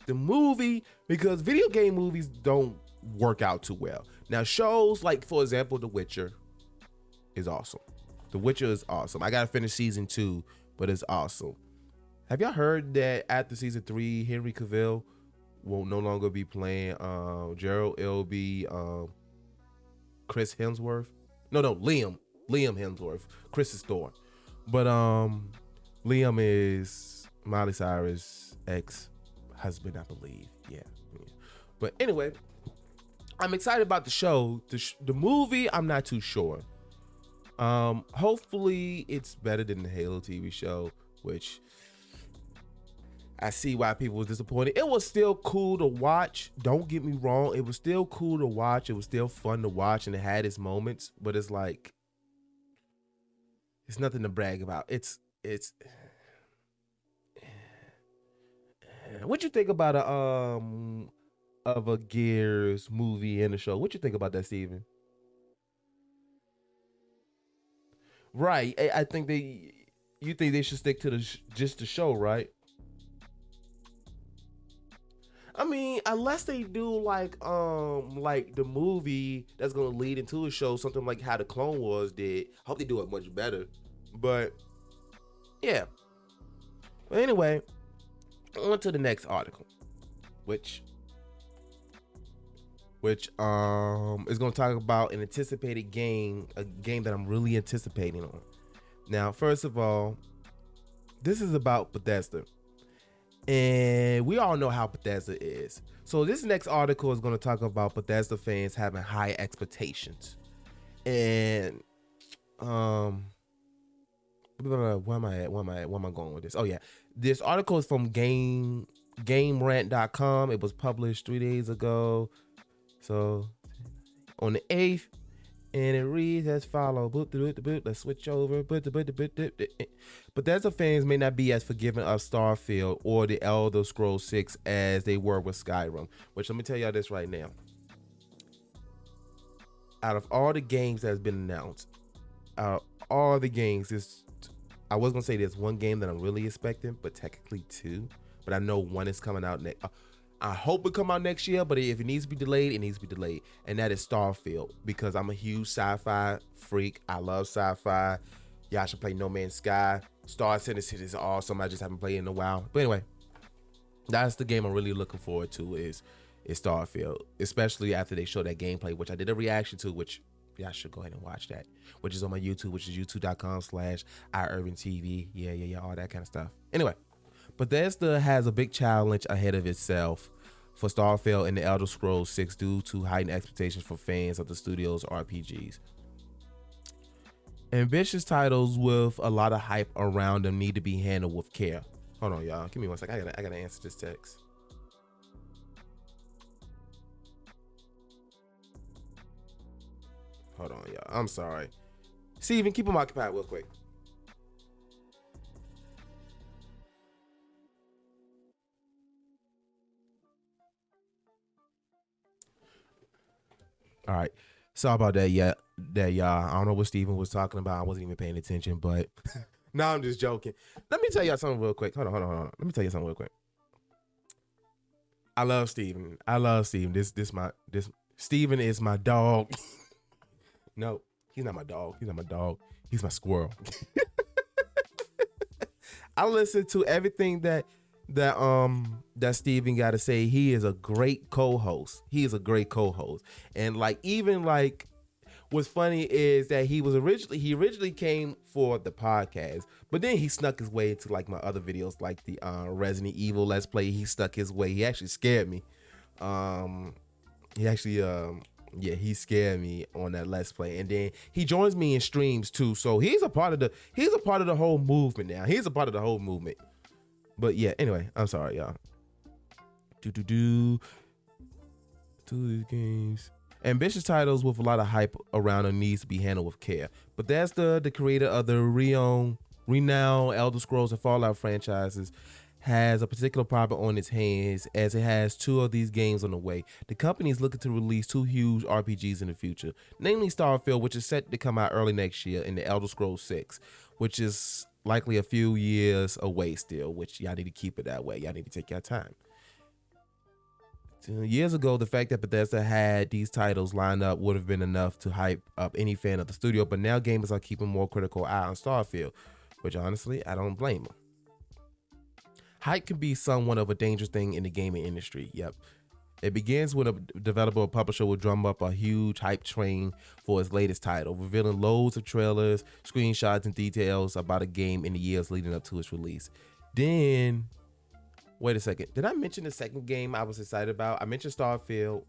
The movie, because video game movies don't work out too well. Now shows like, for example, The Witcher is awesome. The Witcher is awesome. I gotta finish season 2, but it's awesome. Have y'all heard that after season 3, Henry Cavill will no longer be playing Geralt? It'll be Chris Hemsworth. No, Liam Hemsworth. Chris is Thor. But Liam is Miley Cyrus' ex-husband, I believe. Yeah. But anyway, I'm excited about the show. The movie, I'm not too sure. Hopefully it's better than the Halo TV show, which I see why people was disappointed. It was still cool to watch. Don't get me wrong. It was still cool to watch. It was still fun to watch, and it had its moments, but it's like, it's nothing to brag about. It's what you think about a Gears movie and a show? What you think about that, Steven? Right. I think you think they should stick to just the show, right? I mean, unless they do like the movie that's gonna lead into a show, something like how the Clone Wars did. I hope they do it much better. But yeah. But anyway, on to the next article, which is gonna talk about an anticipated game, a game that I'm really anticipating on. Now, first of all, this is about Bethesda. And we all know how Bethesda is. So this next article is going to talk about Bethesda fans having high expectations. And where am I at? Where am I going with this? Oh yeah. This article is from GameRant.com. It was published 3 days ago. So on the 8th, and it reads as follows. Let's switch over. Bethesda fans may not be as forgiving of Starfield or the Elder Scrolls 6 as they were with Skyrim. Which, let me tell y'all this right now. Out of all the games that's been announced, all the games, I was gonna say there's one game that I'm really expecting, but technically two. But I know one is coming out next. I hope it come out next year, but if it needs to be delayed, it needs to be delayed. And that is Starfield, because I'm a huge sci-fi freak. I love sci-fi. Y'all should play No Man's Sky. Star Citizen is awesome. I just haven't played it in a while. But anyway, that's the game I'm really looking forward to is Starfield, especially after they show that gameplay, which I did a reaction to, which y'all should go ahead and watch that, which is on my YouTube, which is youtube.com/IRvingTV. Yeah, all that kind of stuff. Anyway, Bethesda has a big challenge ahead of itself for Starfield and the Elder Scrolls 6 due to heightened expectations for fans of the studio's RPGs. Ambitious titles with a lot of hype around them need to be handled with care. Hold on, y'all. Give me one second. I gotta answer this text. Hold on, y'all. I'm sorry. Steven, keep them occupied real quick. All right. Sorry about that. Yeah, y'all. I don't know what Steven was talking about. I wasn't even paying attention, but no, I'm just joking. Let me tell y'all something real quick. Hold on. Let me tell you something real quick. I love Steven. This Steven is my dog. No, he's not my dog. He's my squirrel. I listen to everything that Steven got to say. He is a great co-host. And what's funny is that he originally came for the podcast, but then he snuck his way into like my other videos, like the Resident Evil Let's Play. He stuck his way. He actually scared me. He scared me on that Let's Play, and then he joins me in streams too. So he's a part of the whole movement now. He's a part of the whole movement. But yeah, anyway, I'm sorry, y'all. Two these games. Ambitious titles with a lot of hype around them needs to be handled with care. But that's the creator of the renowned Elder Scrolls and Fallout franchises, has a particular problem on its hands as it has two of these games on the way. The company is looking to release two huge RPGs in the future, namely Starfield, which is set to come out early next year, and the Elder Scrolls 6, which is likely a few years away still, which y'all need to keep it that way. Y'all need to take your time. Years ago, the fact that Bethesda had these titles lined up would have been enough to hype up any fan of the studio, but now gamers are keeping more critical eye on Starfield, which honestly, I don't blame them. Hype can be somewhat of a dangerous thing in the gaming industry. Yep. It begins when a developer or publisher will drum up a huge hype train for its latest title, revealing loads of trailers, screenshots, and details about a game in the years leading up to its release. Then, wait a second. Did I mention the second game I was excited about? I mentioned Starfield.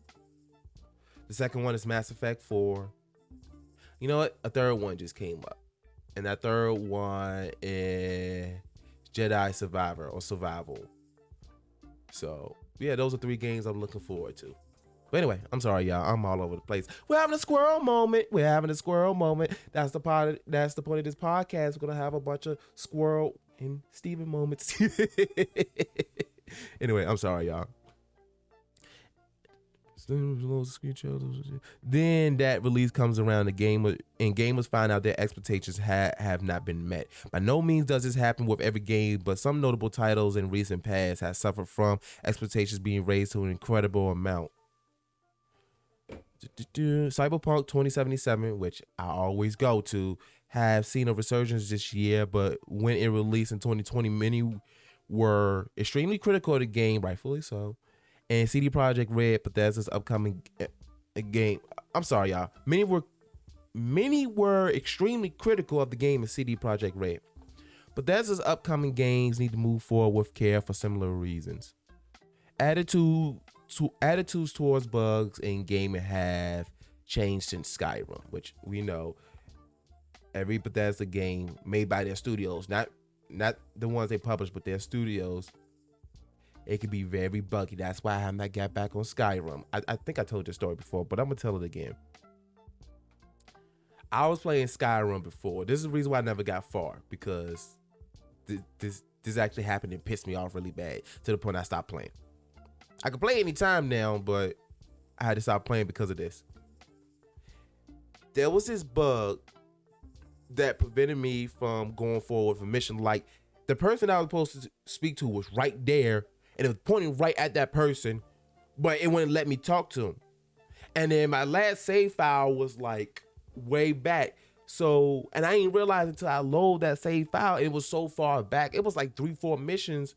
The second one is Mass Effect 4. You know what? A third one just came up. And that third one is Jedi Survival. So, yeah, those are three games I'm looking forward to. But anyway, I'm sorry, y'all. I'm all over the place. We're having a squirrel moment. That's the point of this podcast. We're gonna have a bunch of squirrel and Steven moments. Anyway, I'm sorry, y'all. Then that release comes around, and gamers find out their expectations have not been met. By no means does this happen with every game, but some notable titles in recent past have suffered from expectations being raised to an incredible amount. Cyberpunk 2077, which I always go to, have seen a resurgence this year, but when it released in 2020, many were extremely critical of the game, rightfully so. And CD Projekt Red, Bethesda's upcoming game. I'm sorry, y'all. Many were extremely critical of the game in CD Projekt Red. Bethesda's upcoming games need to move forward with care for similar reasons. Attitudes towards bugs in gaming have changed since Skyrim, which we know every Bethesda game made by their studios, not the ones they publish, but their studios, it can be very buggy. That's why I have not got back on Skyrim. I think I told this story before, but I'm gonna tell it again. I was playing Skyrim before. This is the reason why I never got far, because this actually happened and pissed me off really bad to the point I stopped playing. I can play anytime now, but I had to stop playing because of this. There was this bug that prevented me from going forward with a mission. Like, the person I was supposed to speak to was right there, and it was pointing right at that person, but it wouldn't let me talk to him. And then my last save file was like way back. So, and I didn't realize until I load that save file, it was so far back. It was like 3-4 missions.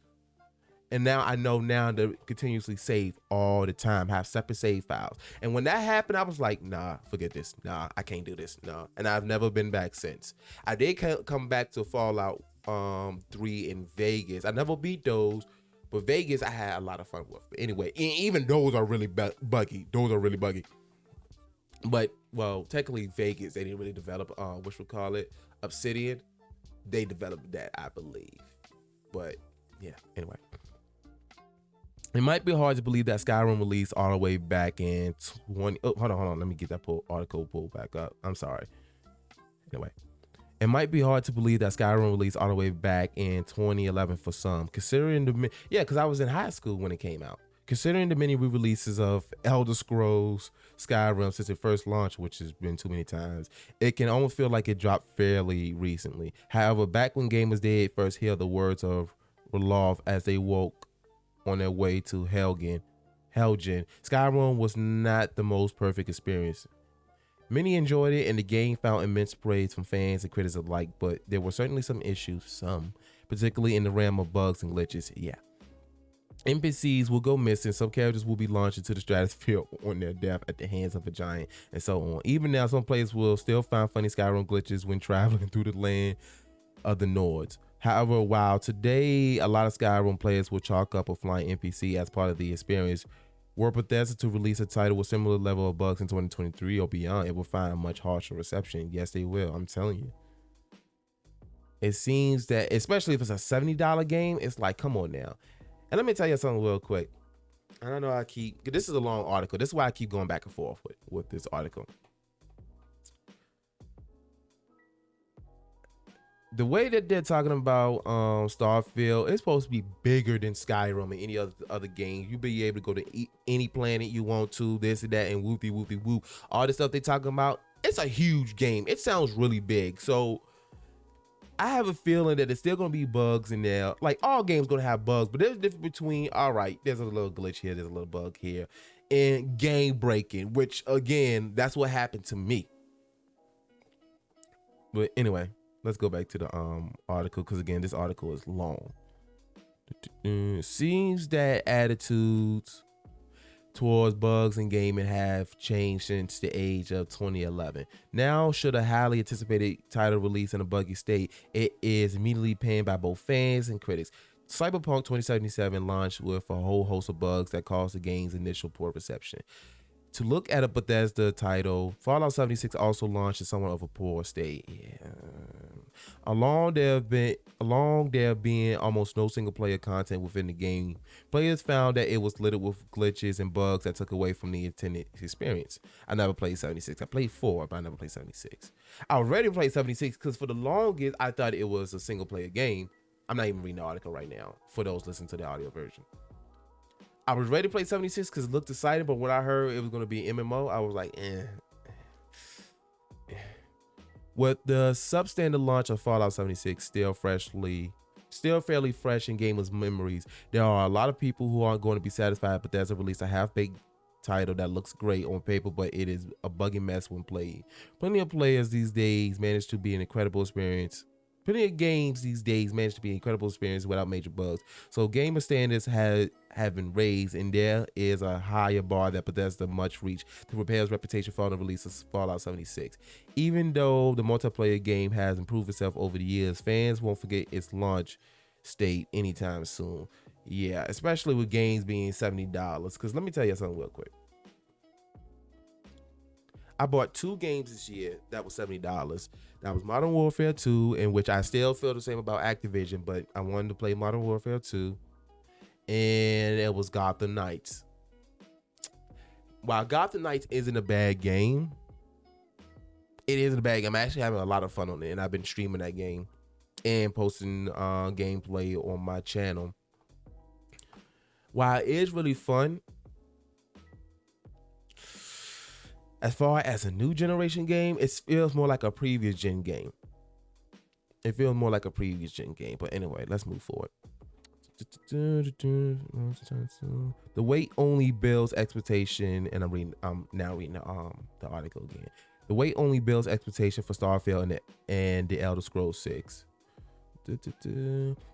And now I know now to continuously save all the time, have separate save files. And when that happened, I was like, nah, forget this. Nah, I can't do this. Nah. And I've never been back since. I did come back to Fallout 3 in Vegas. I never beat those, but Vegas I had a lot of fun with. But anyway, even those are really buggy. Those are really buggy. But, well, technically Vegas, they didn't really develop, Obsidian. They developed that, I believe. But, yeah, anyway. It might be hard to believe that Skyrim released all the way back in 20... Oh, hold on. Let me get that article pulled back up. I'm sorry. Anyway. It might be hard to believe that Skyrim released all the way back in 2011 for some. Considering the... Yeah, because I was in high school when it came out. Considering the many re-releases of Elder Scrolls Skyrim since it first launched, which has been too many times, it can almost feel like it dropped fairly recently. However, back when gamers did first hear the words of Roloff as they woke on their way to Helgen, Skyrim was not the most perfect experience. Many enjoyed it, and the game found immense praise from fans and critics alike, but there were certainly some issues, particularly in the realm of bugs and glitches. Yeah. NPCs will go missing, some characters will be launched into the stratosphere on their death at the hands of a giant, and so on. Even now, some players will still find funny Skyrim glitches when traveling through the land of the Nords. However, while today a lot of Skyrim players will chalk up a flying NPC as part of the experience, were Bethesda to release a title with similar level of bugs in 2023 or beyond, it will find a much harsher reception. Yes, they will. I'm telling you. It seems that, especially if it's a $70 game, it's like, come on now. And let me tell you something real quick. I don't know, this is a long article. This is why I keep going back and forth with this article. The way that they're talking about Starfield, it's supposed to be bigger than Skyrim and any other game. You'll be able to go to any planet you want to, this and that, and whoop. All the stuff they're talking about, it's a huge game. It sounds really big. So I have a feeling that there's still going to be bugs in there. Like, all games going to have bugs, but there's a difference between, all right, there's a little glitch here, there's a little bug here, and game breaking, which, again, that's what happened to me. But anyway, let's go back to the article, because again, this article is long. It seems that attitudes towards bugs in gaming have changed since the age of 2011. Now, should a highly anticipated title release in a buggy state, it is immediately panned by both fans and critics. Cyberpunk 2077 launched with a whole host of bugs that caused the game's initial poor reception. To look at a Bethesda title, Fallout 76 also launched in somewhat of a poor state. Yeah. Along there being almost no single player content within the game, players found that it was littered with glitches and bugs that took away from the intended experience. I never played 76. I played 4, but I never played 76. I was ready to play 76 because for the longest, I thought it was a single player game. I'm not even reading the article right now for those listening to the audio version. I was ready to play 76 because it looked exciting, but when I heard it was going to be MMO, I was like, With the substandard launch of Fallout 76 still fairly fresh in gamers' memories, there are a lot of people who aren't going to be satisfied, but there's a release a half-baked title that looks great on paper, but it is a buggy mess when played. Plenty of players these days manage to be an incredible experience Plenty of games these days manage to be an incredible experience without major bugs. So gamer standards have been raised, and there is a higher bar that Bethesda must reach to repair its reputation following the release of Fallout 76. Even though the multiplayer game has improved itself over the years, fans won't forget its launch state anytime soon. Yeah, especially with games being $70. Because let me tell you something real quick. I bought 2 games this year that was $70. That was Modern Warfare 2, in which I still feel the same about Activision, but I wanted to play Modern Warfare 2. And it was Gotham Knights. While Gotham Knights isn't a bad game, it isn't a bad game. I'm actually having a lot of fun on it, and I've been streaming that game and posting gameplay on my channel. While it is really fun, as far as a new generation game, it feels more like a previous gen game. It feels more like a previous gen game. But anyway, let's move forward. The wait only builds expectation, and I'm now reading the article again. The wait only builds expectation for Starfield and the Elder Scrolls 6.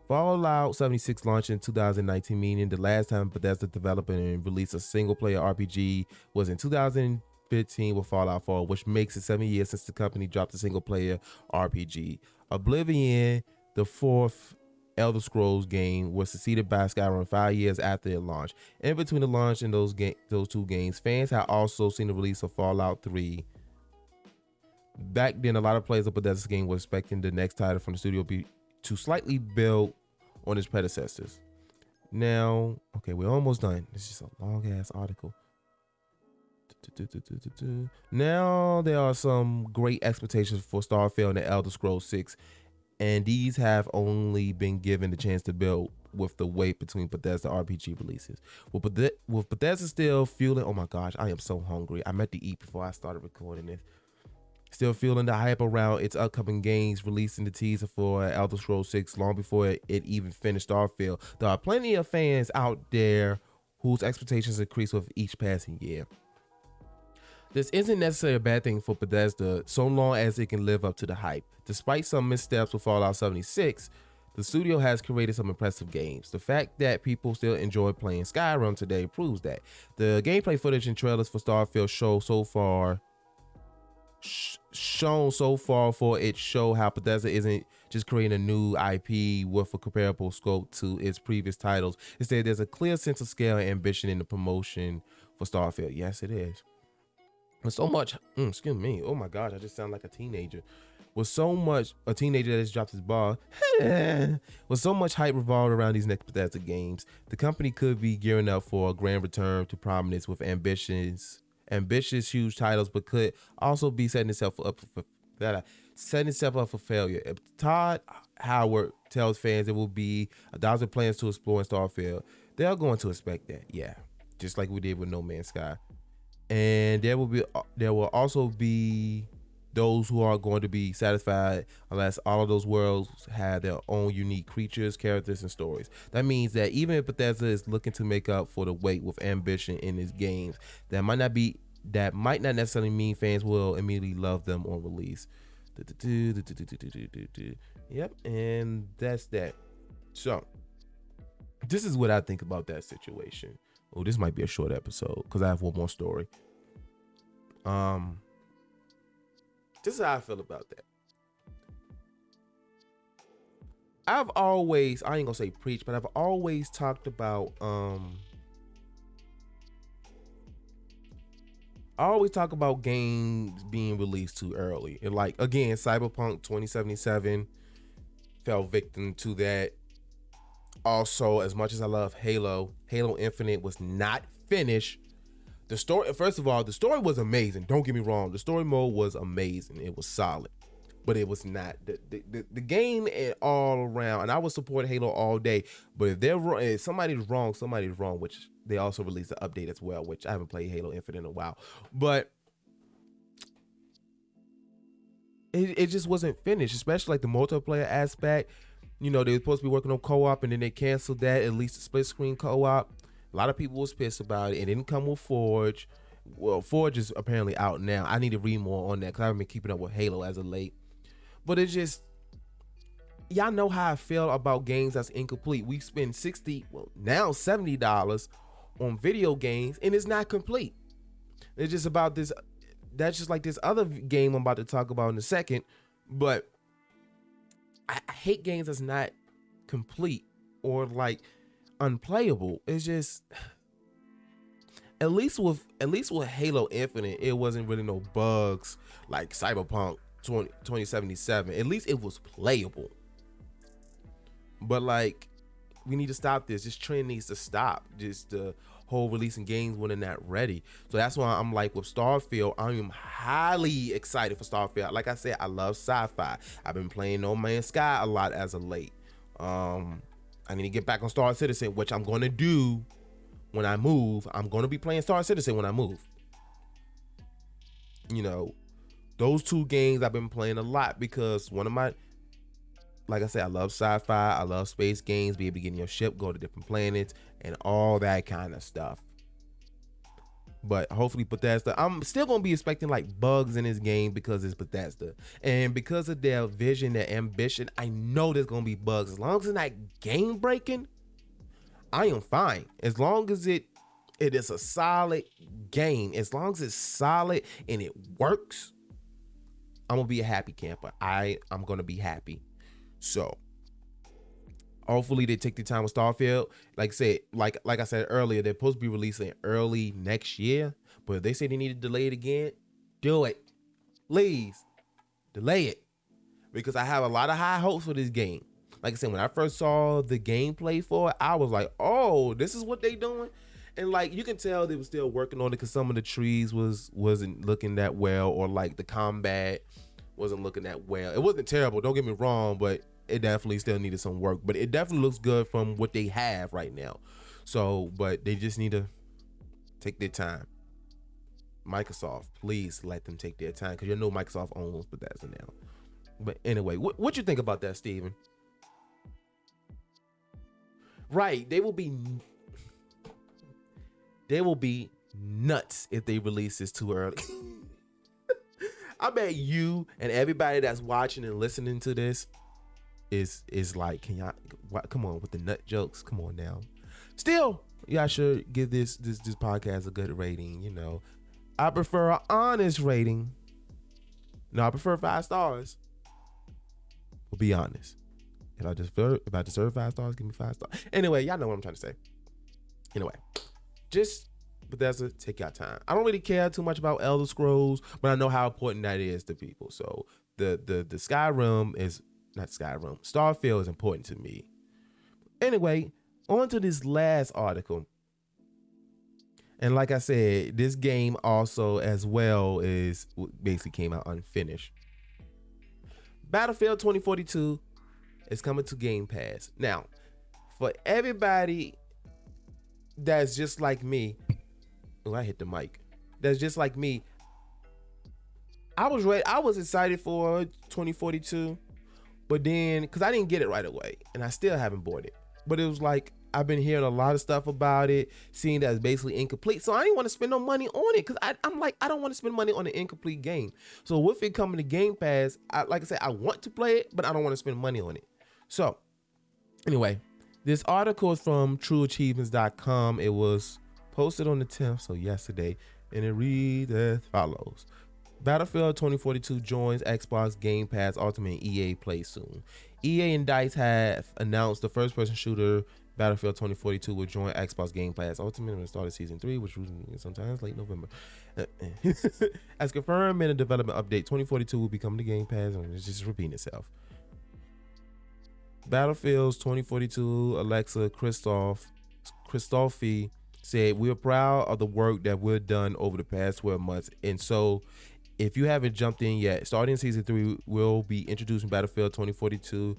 Fallout 76 launched in 2019, meaning the last time Bethesda developed and released a single player RPG was in 2015 with Fallout 4, which makes it 7 years since the company dropped a single player RPG. Oblivion, the 4th Elder Scrolls game, was succeeded by Skyrim 5 years after it launched. In between the launch and those 2 games, fans had also seen the release of Fallout 3. Back then, a lot of players of Bethesda's game were expecting the next title from the studio to slightly build on its predecessors. Now, okay, we're almost done. It's just a long ass article. Now there are some great expectations for Starfield and the Elder Scrolls 6, and these have only been given the chance to build with the wait between Bethesda RPG releases. With Bethesda still fueling, oh my gosh, I am so hungry. I meant to eat before I started recording this. Still feeling the hype around its upcoming games, releasing the teaser for Elder Scrolls 6 long before it even finished Starfield. There are plenty of fans out there whose expectations increase with each passing year. This isn't necessarily a bad thing for Bethesda, so long as it can live up to the hype. Despite some missteps with Fallout 76, the studio has created some impressive games. The fact that people still enjoy playing Skyrim today proves that. The gameplay footage and trailers for Starfield shown so far for it show how Bethesda isn't just creating a new IP with a comparable scope to its previous titles. Instead, there's a clear sense of scale and ambition in the promotion for Starfield. Yes, it is. With so much, excuse me, oh my gosh, I just sound like a teenager. With so much, a teenager that has dropped his ball. With so much hype revolved around these next Bethesda games, the company could be gearing up for a grand return to prominence with ambitious, huge titles, but could also be setting itself up for failure. If Todd Howard tells fans there will be 1,000 plans to explore in Starfield, they're going to expect that, yeah, just like we did with No Man's Sky. And there will also be those who are going to be satisfied unless all of those worlds have their own unique creatures, characters, and stories. That means that even if Bethesda is looking to make up for the wait with ambition in its games, that might not necessarily mean fans will immediately love them on release. Yep, and that's that. So this is what I think about that situation. Oh, this might be a short episode because I have one more story. This is how I feel about that. I ain't gonna say preach, but I've always talked about, I always talk about games being released too early. And like, again, Cyberpunk 2077 fell victim to that. Also, as much as I love Halo Infinite was not finished. The story, first of all, the story was amazing. Don't get me wrong. The story mode was amazing. It was solid, but it was not the game all around. And I would support Halo all day, but if they're wrong, if somebody's wrong, which they also released an update as well, which I haven't played Halo Infinite in a while, but it just wasn't finished, especially like the multiplayer aspect. You know, they were supposed to be working on co-op and then they canceled that, at least the split screen co-op. A lot of people was pissed about it. It didn't come with Forge. Well, Forge is apparently out now. I need to read more on that because I haven't been keeping up with Halo as of late. But it just, y'all know how I feel about games that's incomplete. We spend now $70 on video games and it's not complete. It's just about this. That's just like this other game I'm about to talk about in a second. But I hate games that's not complete or like unplayable. It's just, at least with Halo Infinite, it wasn't really no bugs like Cyberpunk 2077. At least it was playable. But like, we need to stop this. This trend needs to stop. Just the whole releasing games when they're not ready. So that's why I'm like, with Starfield, I am highly excited for Starfield. Like I said, I love sci-fi. I've been playing No Man's Sky a lot as of late. I need to get back on Star Citizen, which I'm going to do when I move. I'm going to be playing Star Citizen when I move. You know, those two games I've been playing a lot because like I said, I love sci-fi. I love space games, be able to get in your ship, go to different planets, and all that kind of stuff. But hopefully Bethesda, I'm still going to be expecting like bugs in this game because it's Bethesda. And because of their vision, their ambition, I know there's going to be bugs. As long as it's not game breaking, I am fine. As long as it is a solid game, as long as it's solid and it works, I'm going to be a happy camper. I'm going to be happy. So hopefully they take the time with Starfield. Like I said earlier, they're supposed to be releasing early next year. But if they say they need to delay it again, do it. Please delay it. Because I have a lot of high hopes for this game. Like I said, when I first saw the gameplay for it, I was like, oh, this is what they doing? And like, you can tell they were still working on it because some of the trees wasn't looking that well, or like the combat wasn't looking that well. It wasn't terrible, don't get me wrong, but it definitely still needed some work. But it definitely looks good from what they have right now. So, but they just need to take their time. Microsoft, please let them take their time, because you know Microsoft owns Bethesda now. But anyway, what you think about that, Steven? Right, they will be nuts if they release this too early. I bet you and everybody that's watching and listening to this is like, can y'all come on with the nut jokes? Come on now. Still, y'all should give this podcast a good rating. You know, I prefer an honest rating. No, I prefer 5 stars. But be honest. If I deserve 5 stars, give me 5 stars. Anyway, y'all know what I'm trying to say. Anyway, just Bethesda, take your time. I don't really care too much about Elder Scrolls, but I know how important that is to people. So the Skyrim is not Skyrim. Starfield is important to me. Anyway, on to this last article. And like I said, this game also as well is basically came out unfinished. Battlefield 2042 is coming to Game Pass. Now, for everybody that's just like me, oh, I hit the mic. That's just like me. I was ready. I was excited for 2042, but then because I didn't get it right away, and I still haven't bought it. But it was like I've been hearing a lot of stuff about it, seeing that it's basically incomplete. So I didn't want to spend no money on it because I'm like, I don't want to spend money on an incomplete game. So with it coming to Game Pass, like I said, I want to play it, but I don't want to spend money on it. So anyway, this article is from TrueAchievements.com. It was posted on the 10th, so yesterday, and it reads as follows. Battlefield 2042 joins Xbox Game Pass Ultimate and EA Play soon. EA and DICE have announced the first-person shooter Battlefield 2042 will join Xbox Game Pass Ultimate and start Season 3, which was sometimes late November. As confirmed in a development update, 2042 will become the Game Pass, and it's just repeating itself. Battlefield's 2042 Alexa Christophe said, "We are proud of the work that we've done over the past 12 months. And so if you haven't jumped in yet, starting Season 3, we'll be introducing Battlefield 2042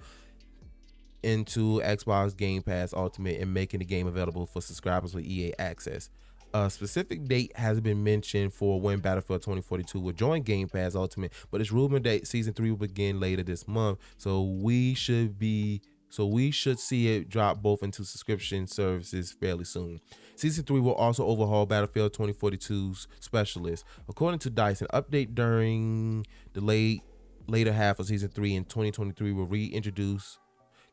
into Xbox Game Pass Ultimate and making the game available for subscribers with EA Access. A specific date has been mentioned for when Battlefield 2042 will join Game Pass Ultimate, but it's rumored that Season 3 will begin later this month, so we should see it drop both into subscription services fairly soon. Season 3 will also overhaul Battlefield 2042's specialists. According to DICE, an update during the later half of Season 3 in 2023 will reintroduce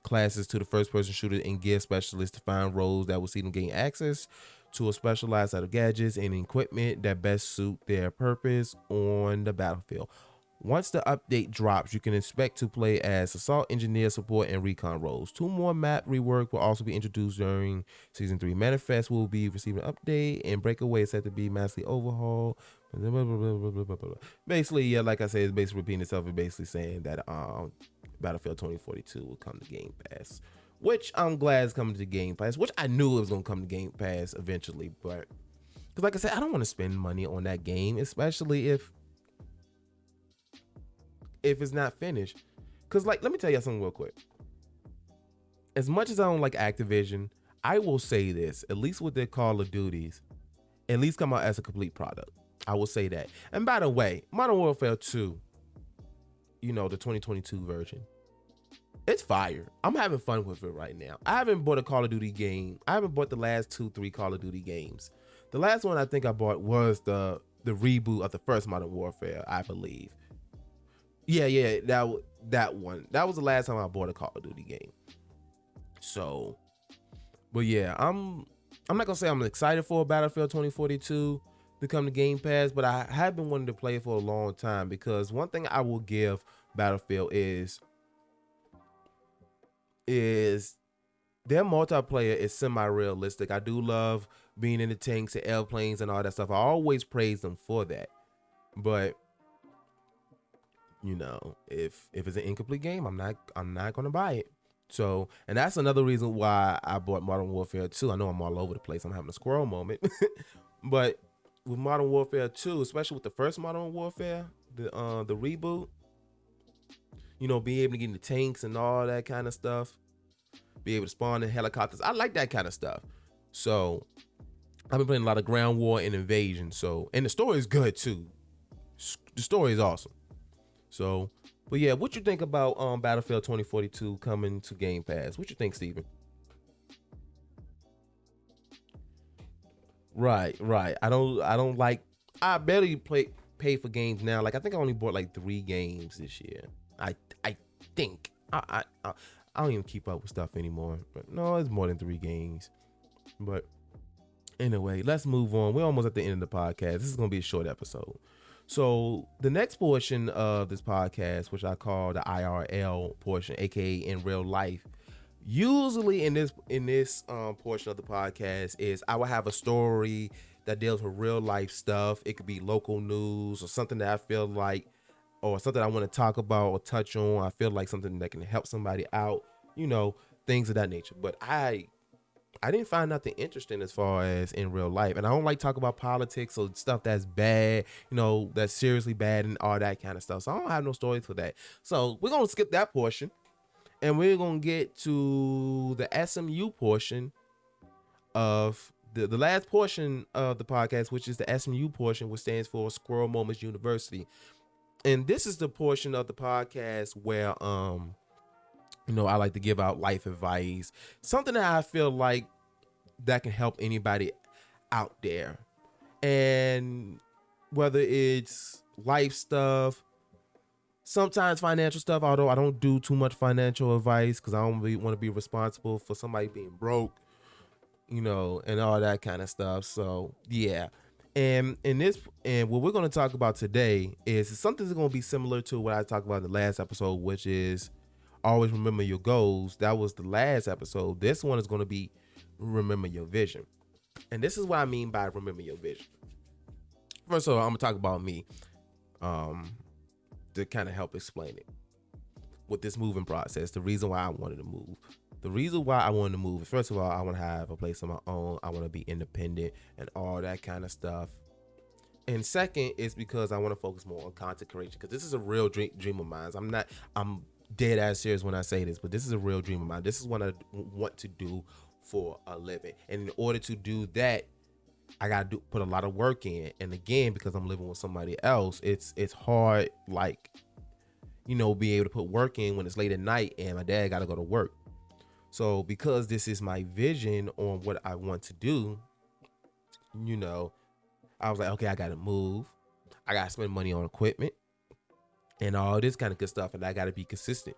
classes to the first-person shooter and gear specialists to find roles that will see them gain access to a specialized set of gadgets and equipment that best suit their purpose on the battlefield. Once the update drops, you can expect to play as assault, engineer, support, and recon roles. 2 more map rework will also be introduced during Season 3. Manifest will be receiving an update, and Breakaway is set to be massively overhauled. Basically, yeah, like I said, it's basically repeating itself and basically saying that Battlefield 2042 will come to Game Pass, which I'm glad is coming to Game Pass, which I knew it was going to come to Game Pass eventually, but because like I said, I don't want to spend money on that game, especially if it's not finished. Because, like, let me tell you something real quick. As much as I don't like Activision, I will say this, at least with their Call of Duties, at least come out as a complete product. I will say that. And by the way, Modern Warfare 2, you know, the 2022 version, it's fire. I'm having fun with it right now. I haven't bought a Call of Duty game. I haven't bought the last 2-3 Call of Duty games. The last one I think I bought was the reboot of the first Modern Warfare, I believe. Yeah, that one. That was the last time I bought a Call of Duty game. So, but yeah, I'm not gonna say I'm excited for Battlefield 2042 to come to Game Pass, but I have been wanting to play it for a long time because one thing I will give Battlefield is their multiplayer is semi-realistic. I do love being in the tanks and airplanes and all that stuff. I always praise them for that, but you know, if it's an incomplete game, I'm not gonna buy it. So, and that's another reason why I bought Modern Warfare 2. I know I'm all over the place. I'm having a squirrel moment, but with Modern Warfare 2, especially with the first Modern Warfare, the reboot, you know, being able to get in the tanks and all that kind of stuff, be able to spawn in helicopters. I like that kind of stuff. So, I've been playing a lot of ground war and invasion. So, and the story is good too. The story is awesome. So, but yeah, what you think about Battlefield 2042 coming to Game Pass? What you think, Steven? Right. I barely pay for games now. Like I think I only bought like 3 games this year. I think I don't even keep up with stuff anymore. But no, it's more than 3 games. But anyway, let's move on. We're almost at the end of the podcast. This is gonna be a short episode. So the next portion of this podcast, which I call the IRL portion, aka in real life, usually in this portion of the podcast is I will have a story that deals with real life stuff. It could be local news or something that I feel like, or something I want to talk about or touch on. I feel like something that can help somebody out, you know, things of that nature. But I didn't find nothing interesting as far as in real life. And I don't like talk about politics or stuff that's bad, you know, that's seriously bad and all that kind of stuff. So I don't have no stories for that. So we're going to skip that portion and we're going to get to the SMU portion of the last portion of the podcast, which is the SMU portion, which stands for Squirrel Moments University. And this is the portion of the podcast where, you know, I like to give out life advice, something that I feel like that can help anybody out there. And whether it's life stuff, sometimes financial stuff, although I don't do too much financial advice because I don't really want to be responsible for somebody being broke, you know, and all that kind of stuff. So, yeah. And what we're going to talk about today is something that's going to be similar to what I talked about in the last episode, which is always remember your goals. That was the last episode. This one is going to be remember your vision. And this is what I mean by remember your vision. First of all, I'm going to talk about me to kind of help explain it with this moving process. The reason why I wanted to move. The reason why I wanted to move is, first of all, I want to have a place of my own. I want to be independent and all that kind of stuff. And second is because I want to focus more on content creation, because this is a real dream of mine. I'm dead ass serious when I say this, but this is a real dream of mine. This is what I want to do for a living. And in order to do that, I got to put a lot of work in. And again, because I'm living with somebody else, it's hard, like, you know, being able to put work in when it's late at night and my dad got to go to work. So because this is my vision on what I want to do, you know, I was like, okay, I got to move. I got to spend money on equipment and all this kind of good stuff. And I got to be consistent.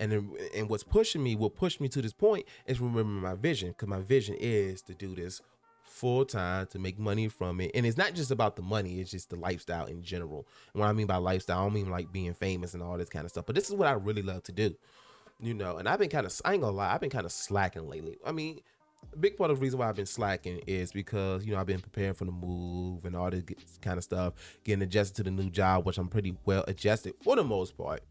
And what pushed me to this point is remembering my vision, because my vision is to do this full time, to make money from it. And it's not just about the money, it's just the lifestyle in general. And what I mean by lifestyle, I don't mean like being famous and all this kind of stuff, but this is what I really love to do, and I've been kind of, I ain't gonna lie, I've been kind of slacking lately. I mean, a big part of the reason why I've been slacking is because, I've been preparing for the move and all this kind of stuff, getting adjusted to the new job, which I'm pretty well adjusted for the most part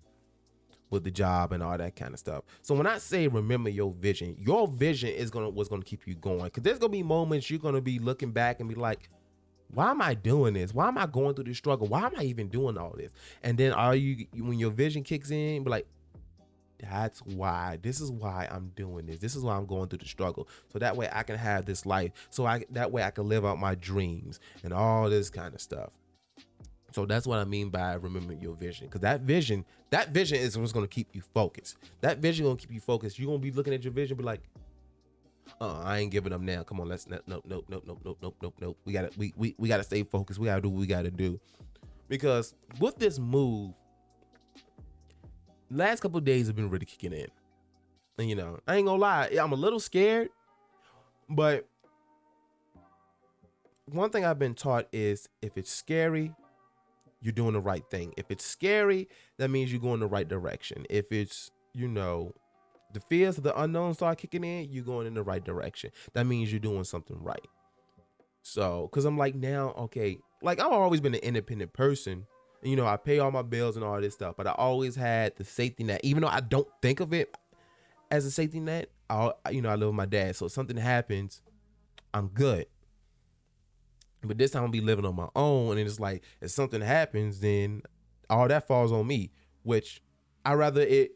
with the job and all that kind of stuff. So when I say remember your vision is what's gonna keep you going. Because there's gonna be moments you're gonna be looking back and be like, why am I doing this? Why am I going through this struggle? Why am I even doing all this? And then when your vision kicks in, be like, that's why. This is why I'm doing this. This is why I'm going through the struggle. So that way I can have this life. That way I can live out my dreams and all this kind of stuff. So that's what I mean by remembering your vision. Because that vision is what's going to keep you focused. That vision going to keep you focused. You're going to be looking at your vision, be like, I ain't giving up now. Come on, nope. We gotta stay focused. We gotta do what we gotta do. Because with this move, last couple of days have been really kicking in. And I ain't gonna lie, I'm a little scared, but one thing I've been taught is if it's scary, you're doing the right thing. If it's scary, that means you're going the right direction. If it's, the fears of the unknown start kicking in, you're going in the right direction. That means you're doing something right. So, because I'm like, now, okay, like I've always been an independent person. And, I pay all my bills and all this stuff, but I always had the safety net. Even though I don't think of it as a safety net, I live with my dad. So if something happens, I'm good. But this time I'll be living on my own, and it's like if something happens, then all that falls on me. Which I'd rather if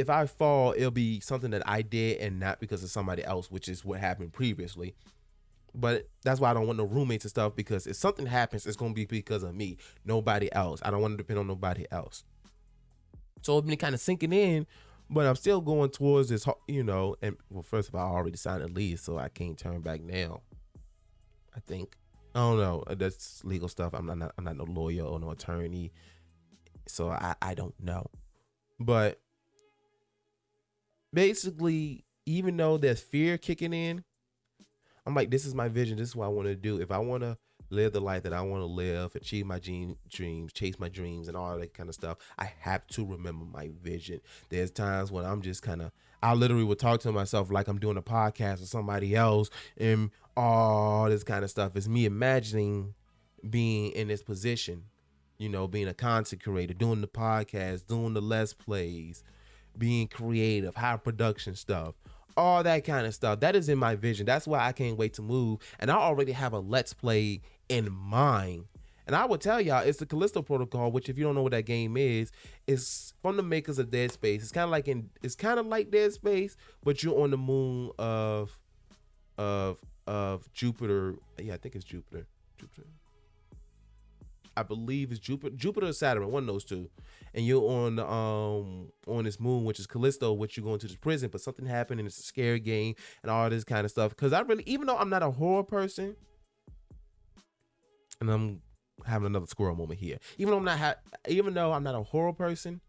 I fall, it'll be something that I did and not because of somebody else, which is what happened previously. But that's why I don't want no roommates and stuff, because if something happens, it's gonna be because of me, nobody else. I don't want to depend on nobody else. So it's been kind of sinking in. But I'm still going towards this, and well, first of all, I already signed a lease, so I can't turn back now. I think. I don't know. That's legal stuff. I'm not no lawyer or no attorney, so I don't know. But basically, even though there's fear kicking in, I'm like, this is my vision. This is what I want to do. If I want to live the life that I want to live, achieve my dreams, chase my dreams, and all that kind of stuff, I have to remember my vision. There's times when I'm just I literally would talk to myself like I'm doing a podcast with somebody else, and all this kind of stuff is me imagining being in this position, being a content creator, doing the podcast, doing the Let's Plays, being creative, high production stuff. All that kind of stuff. That is in my vision. That's why I can't wait to move. And I already have a Let's Play in mind. And I would tell y'all, it's the Callisto Protocol, which if you don't know what that game is from the makers of Dead Space. It's kind of like Dead Space, but you're on the moon of Jupiter. Yeah, I think it's Jupiter. I believe it's Jupiter or Saturn, one of those two. And you're on this moon, which is Callisto, which you're going to this prison, but something happened and it's a scary game and all this kind of stuff. Because even though I'm not a horror person, and I'm having another squirrel moment here, even though I'm not a horror person,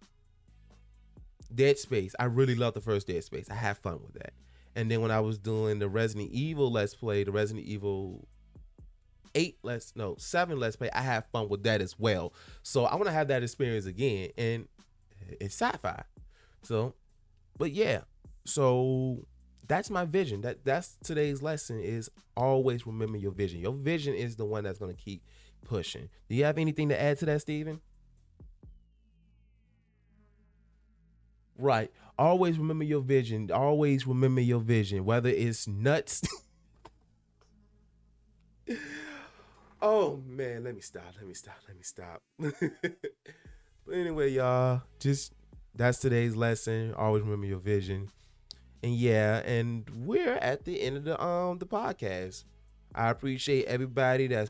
Dead Space, I really love the first Dead Space. I have fun with that. And then when I was doing the Resident Evil Let's Play, the Resident Evil 7 Let's Play, I have fun with that as well. So I want to have that experience again, and it's sci-fi. So, but yeah, so that's my vision. That's today's lesson, is always remember your vision. Your vision is the one that's going to keep pushing. Do you have anything to add to that, Steven? Right. Always remember your vision. Always remember your vision, whether it's nuts. Oh man, let me stop. But anyway, y'all, that's today's lesson. Always remember your vision. And yeah, and we're at the end of the podcast. I appreciate everybody that's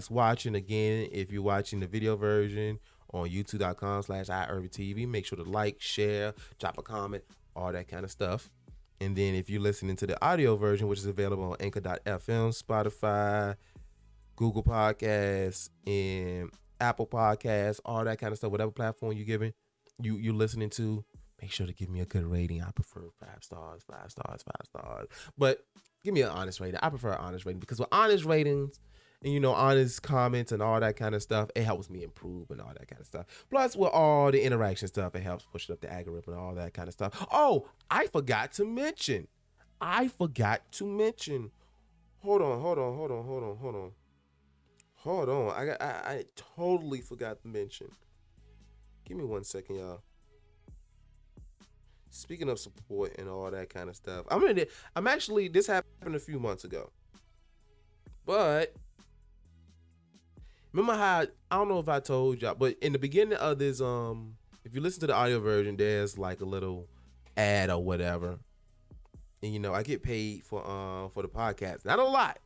watching. Again, if you're watching the video version on youtube.com/iIrvingTV, make sure to like, share, drop a comment, all that kind of stuff. And then if you're listening to the audio version, which is available on Anchor.fm, Spotify, Google Podcasts, and Apple Podcasts, all that kind of stuff, whatever platform you're listening to, make sure to give me a good rating. I prefer 5 stars, 5 stars, 5 stars. But give me an honest rating. I prefer an honest rating because with honest ratings and, honest comments and all that kind of stuff, it helps me improve and all that kind of stuff. Plus, with all the interaction stuff, it helps push up the algorithm and all that kind of stuff. Oh, I forgot to mention. Hold on. I totally forgot to mention. Give me 1 second, y'all. Speaking of support and all that kind of stuff, this happened a few months ago. But remember how, I don't know if I told y'all, but in the beginning of this, if you listen to the audio version, there's like a little ad or whatever. And I get paid for the podcast. Not a lot,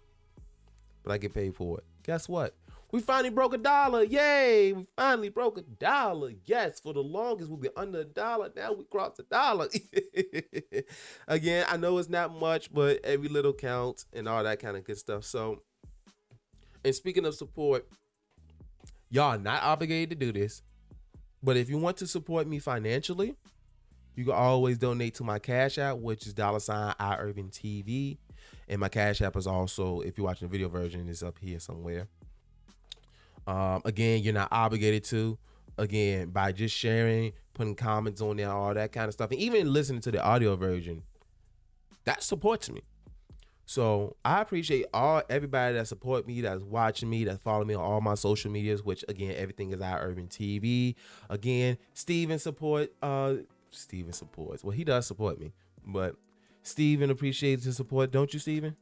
but I get paid for it. Guess what? We finally broke $1. Yay! We finally broke $1. Yes, for the longest we've been under $1. Now we crossed $1. Again, I know it's not much, but every little counts and all that kind of good stuff. So, and speaking of support, y'all are not obligated to do this, but if you want to support me financially, you can always donate to my Cash App, which is $Irving TV. And my Cash App is also, if you're watching the video version, is up here somewhere. Again, you're not obligated to. Again, by just sharing, putting comments on there, all that kind of stuff, and even listening to the audio version, that supports me. So I appreciate everybody that support me, that's watching me, that follow me on all my social medias, which again, everything is Irving TV. Again, Steven supports. Well, he does support me, but Steven appreciates his support, don't you, Steven?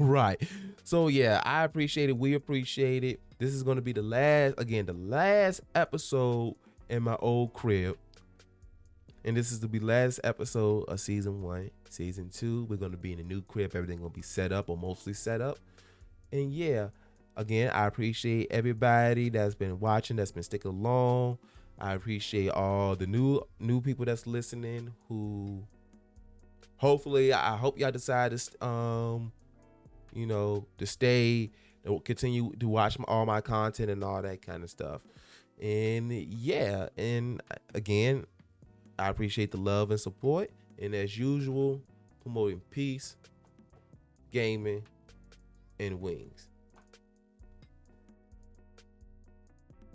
Right. So yeah, I appreciate it. We appreciate it. This is going to be the last episode in my old crib. And this is to be last episode of season 1. Season 2, we're going to be in a new crib. Everything going to be set up, or mostly set up. And yeah, again, I appreciate everybody that's been watching, that's been sticking along. I appreciate all the new people that's listening, who hopefully, I hope y'all decide to to stay, to continue to watch all my content and all that kind of stuff. And yeah, and again, I appreciate the love and support. And as usual, promoting peace, gaming, and wings.